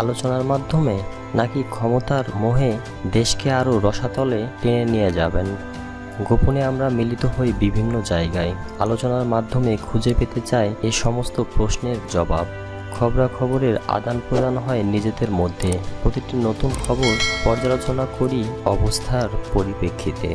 আলোচনার মাধ্যমে, নাকি ক্ষমতার মোহে দেশকে আরও রসাতলে টেনে নিয়ে যাবেন? গোপনে আমরা মিলিত হই বিভিন্ন জায়গায়, আলোচনার মাধ্যমে খুঁজে পেতে চাই এই সমস্ত প্রশ্নের জবাব। খবরাখবরের আদান প্রদান হয় নিজেদের মধ্যে। প্রতিটি নতুন খবর পর্যালোচনা করি অবস্থার পরিপ্রেক্ষিতে।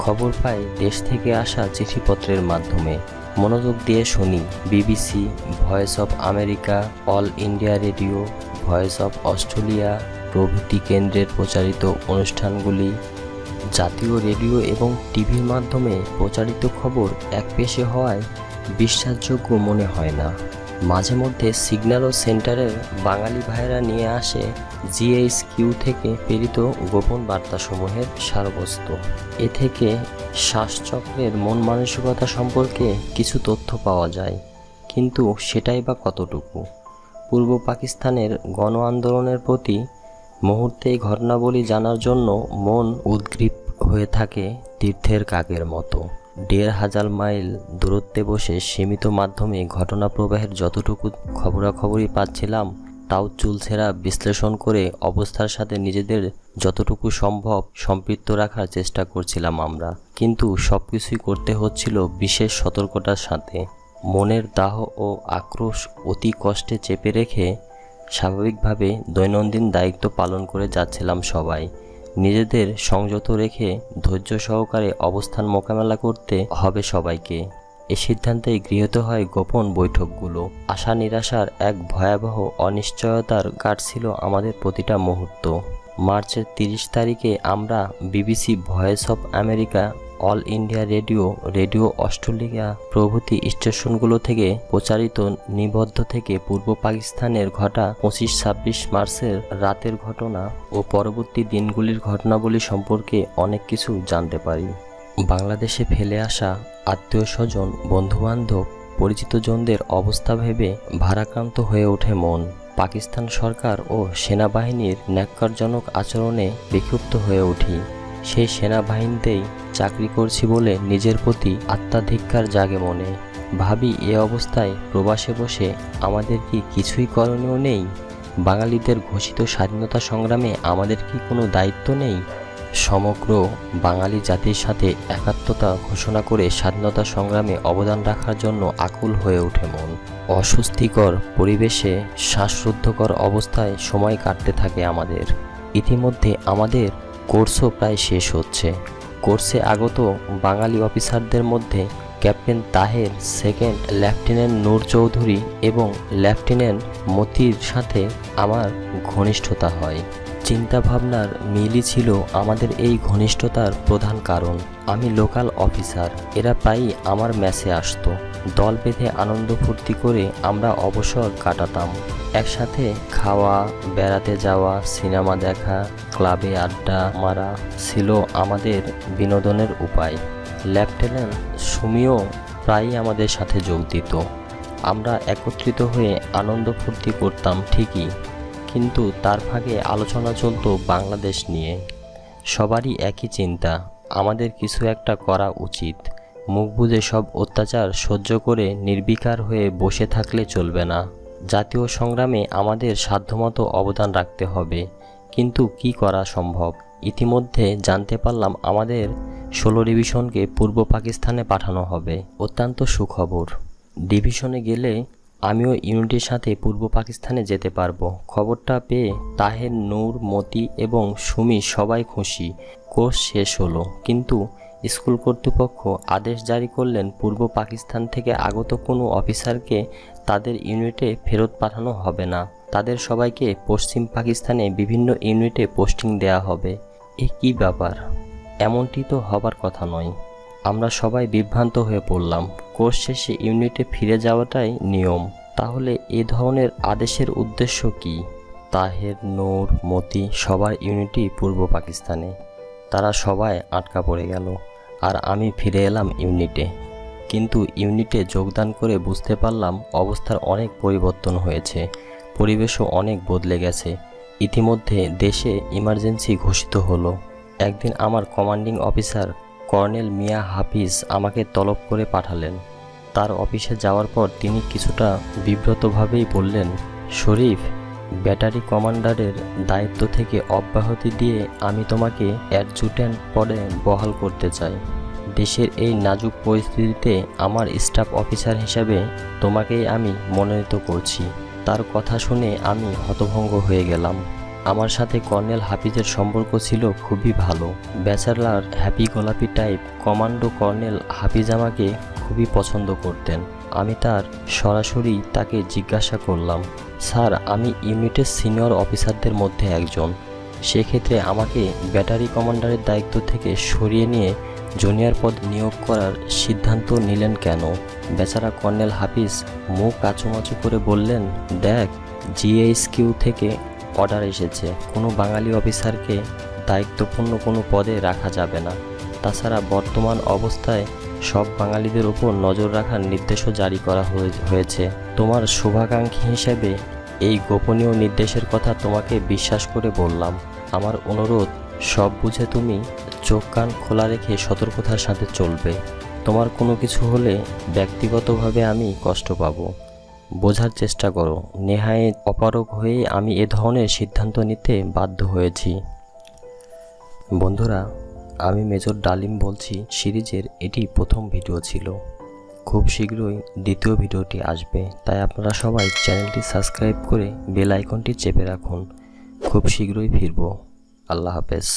খবর পাই দেশ থেকে আসা চিঠিপত্রের মাধ্যমে। মনোযোগ দিয়ে শুনি BBC, voice of America, all India radio, voice of Australia প্রভৃতি কেন্দ্রের প্রচারিত অনুষ্ঠানগুলি। জাতীয় রেডিও এবং টিভির মাধ্যমে প্রচারিত খবর একপেশে হওয়ায় বিশ্বাসযোগ্য মনে হয় না। মাঝে মধ্যে সিগন্যাল ও সেন্টারের বাঙালি ভাইয়েরা নিয়ে আসে জিএইচকিউ থেকে প্রেরিত গোপন বার্তাসমূহের সারবস্তু। এ থেকে শ্বাসচক্রের মন মানসিকতা সম্পর্কে কিছু তথ্য পাওয়া যায়, কিন্তু সেটাই বা কতটুকু? পূর্ব পাকিস্তানের গণ আন্দোলনের প্রতি মুহূর্তেই ঘটনাবলী জানার জন্য মন উদ্গ্রীব হয়ে থাকে তীর্থের কাকের মতো। ১,৫০০ মাইল দূরত্বে বসে সীমিত মাধ্যমে ঘটনা প্রবাহের যতটুকু খবরাখবরই পাচ্ছিলাম, তাও চুলছেরা বিশ্লেষণ করে অবস্থার সাথে নিজেদের যতটুকু সম্ভব সম্পৃক্ত রাখার চেষ্টা করছিলাম আমরা। কিন্তু সবকিছুই করতে হচ্ছিল বিশেষ সতর্কতার সাথে। মনের দাহ ও আক্রোশ অতি কষ্টে চেপে রেখে স্বাভাবিকভাবে দৈনন্দিন দায়িত্ব পালন করে যাচ্ছিলাম সবাই। নিজেদের সংযত রেখে ধৈর্য সহকারে অবস্থান মোকাবেলা করতে হবে সবাইকে। এ সিদ্ধান্তেই গৃহীত হয় গোপন বৈঠকগুলো। আশা নিরাশার এক ভয়াবহ অনিশ্চয়তার কাটছিল আমাদের প্রতিটা মুহূর্ত। মার্চের ৩০ তারিখে আমরা BBC, voice of America, all India radio, radio Australia প্রভৃতি স্টেশনগুলো থেকে প্রচারিত নিবদ্ধ থেকে পূর্ব পাকিস্তানের ঘটা ২৫-২৬ মার্চের রাতের ঘটনা ও পরবর্তী দিনগুলির ঘটনাবলী সম্পর্কে অনেক কিছু জানতে পারি। বাংলাদেশে ফেলে আসা আত্মীয় স্বজন, বন্ধুবান্ধব, পরিচিতজনদের অবস্থা ভেবে ভারাক্রান্ত হয়ে ওঠে মন। পাকিস্তান সরকার ও সেনাবাহিনীর ন্যাক্কারজনক আচরণে বিক্ষুব্ধ হয়ে উঠি। সেই সেনাবাহিনীতেই চাকরি করছি বলে নিজের প্রতি আত্মাধিক্কার জাগে মনে। ভাবি, এ অবস্থায় প্রবাসে বসে আমাদের কি কিছুই করণীয় নেই? বাঙালিদের ঘোষিত স্বাধীনতা সংগ্রামে আমাদের কি কোনো দায়িত্ব নেই? সমগ্র বাঙালি জাতির সাথে একাত্মতা ঘোষণা করে স্বাধীনতা সংগ্রামে অবদান রাখার জন্য আকুল হয়ে ওঠে মন। অস্বস্তিকর পরিবেশে শ্বাসরুদ্ধকর অবস্থায় সময় কাটতে থাকে আমাদের। ইতিমধ্যে আমাদের কোর্সও প্রায় শেষ হচ্ছে। কোর্সে আগত বাঙালি অফিসারদের মধ্যে ক্যাপ্টেন তাহের, সেকেন্ড লেফটেন্যান্ট নূর চৌধুরী এবং লেফটেন্যান্ট মতির সাথে আমার ঘনিষ্ঠতা হয়। চিন্তাভাবনার মিলই ছিল আমাদের এই ঘনিষ্ঠতার প্রধান কারণ। আমি লোকাল অফিসার, এরা প্রায়ই আমার ম্যাচে আসতো। দল বেঁধে আনন্দ ফুর্তি করে আমরা অবসর কাটাতাম। একসাথে খাওয়া, বেড়াতে যাওয়া, সিনেমা দেখা, ক্লাবে আড্ডা মারা ছিল আমাদের বিনোদনের উপায়। লেফটেন্যান্ট সুমিও প্রায়ই আমাদের সাথে যোগ দিত। আমরা একত্রিত হয়ে আনন্দ ফুর্তি করতাম ঠিকই, কিন্তু তার ফাঁকে আলোচনা চলত বাংলাদেশ নিয়ে। সবারই একই চিন্তা, আমাদের কিছু একটা করা উচিত। মুখ বুজে সব অত্যাচার সহ্য করে নির্বিকার হয়ে বসে থাকলে চলবে না। জাতীয় সংগ্রামে আমাদের সাধ্যমতো অবদান রাখতে হবে, কিন্তু কি করা সম্ভব? ইতিমধ্যে জানতে পারলাম আমাদের 16 ডিভিশনকে পূর্ব পাকিস্তানে পাঠানো হবে। অত্যন্ত সুখবর। ডিভিশনে গেলে আমিও ইউনিটের সাথে পূর্ব পাকিস্তানে যেতে পারবো। খবরটা পেয়ে তাহের, নূর, মতি এবং সুমি সবাই খুশি। কোর্স শেষ হলো, কিন্তু স্কুল কর্তৃপক্ষ আদেশ জারি করলেন পূর্ব পাকিস্তান থেকে আগত কোনো অফিসারকে তাদের ইউনিটে ফেরত পাঠানো হবে না। তাদের সবাইকে পশ্চিম পাকিস্তানে বিভিন্ন ইউনিটে পোস্টিং দেওয়া হবে। এ কী ব্যাপার? এমনটি তো হবার কথা নয়। আমরা সবাই বিভ্রান্ত হয়ে পড়লাম। কোর্স শেষে ইউনিটে ফিরে যাওয়াটাই নিয়ম। তাহলে এ ধরনের আদেশের উদ্দেশ্য কি? তাহের, নূর, মতি সবার ইউনিটই পূর্ব পাকিস্তানে। তারা সবাই আটকা পড়ে গেল, আর আমি ফিরে এলাম ইউনিটে। কিন্তু ইউনিটে যোগদান করে বুঝতে পারলাম অবস্থার অনেক পরিবর্তন হয়েছে, পরিবেশও অনেক বদলে গেছে। ইতিমধ্যে দেশে ইমার্জেন্সি ঘোষিত হলো। একদিন আমার কমান্ডিং অফিসার কর্নেল মিয়া হাফিজ আমাকে তলব করে পাঠালেন। তার অফিসে যাওয়ার পর তিনি কিছুটা বিব্রতভাবেই বললেন, শরীফ, ব্যাটারি কমান্ডারের দায়িত্ব থেকে অব্যাহতি দিয়ে আমি তোমাকে অ্যাডজুট্যান্ট পদে বহাল করতে চাই। দেশের এই নাজুক পরিস্থিতিতে আমার স্টাফ অফিসার হিসাবে তোমাকেই আমি মনোনীত করছি। তার কথা শুনে আমি হতভম্ব হয়ে গেলাম। আমার সাথে কর্নেল হাফিজের সম্পর্ক ছিল খুবই ভালো। ব্যাচেলার হ্যাপি গোলাপি টাইপ কমান্ডো কর্নেল হাফিজ আমাকে খুবই পছন্দ করতেন। আমি তার সরাসরি তাকে জিজ্ঞাসা করলাম, স্যার আমি ইউনিটের সিনিয়র অফিসারদের মধ্যে একজন, সেক্ষেত্রে আমাকে ব্যাটারি কমান্ডারের দায়িত্ব থেকে সরিয়ে নিয়ে জুনিয়র পদ নিয়োগ করার সিদ্ধান্ত নিলেন কেন? বেচারা কর্নেল হাফিজ মুখ কাচুমাচু করে বললেন, দেখ, জিএইচকিউ থেকে অর্ডার এসেছে, কোনো বাঙালি অফিসারকে দায়িত্বপূর্ণ কোনো পদে রাখা যাবে না। তাছাড়া বর্তমান অবস্থায় সব বাঙালিদের উপর নজর রাখার নির্দেশও জারি করা হয়েছে। তোমার শুভাকাঙ্ক্ষী হিসেবে এই গোপনীয় নির্দেশের কথা তোমাকে বিশ্বাস করে বললাম। আমার অনুরোধ, সব বুঝে তুমি চোখ কান খোলা রেখে সতর্কতার সাথে চলবে। তোমার কোনো কিছু হলে ব্যক্তিগতভাবে আমি কষ্ট পাবো। বোঝার চেষ্টা করো, নেহায়েত অপারগ হয়ে আমি এ ধরনের সিদ্ধান্ত নিতে বাধ্য হয়েছি। বন্ধুরা, আমি মেজর ডালিম বলছি। সিরিজের এটি প্রথম ভিডিও ছিল। খুব শীঘ্রই দ্বিতীয় ভিডিওটি আসবে, তাই আপনারা সবাই চ্যানেলটি সাবস্ক্রাইব করে বেল আইকনটি চেপে রাখুন। খুব শীঘ্রই ফিরব। আল্লাহ হাফেজ।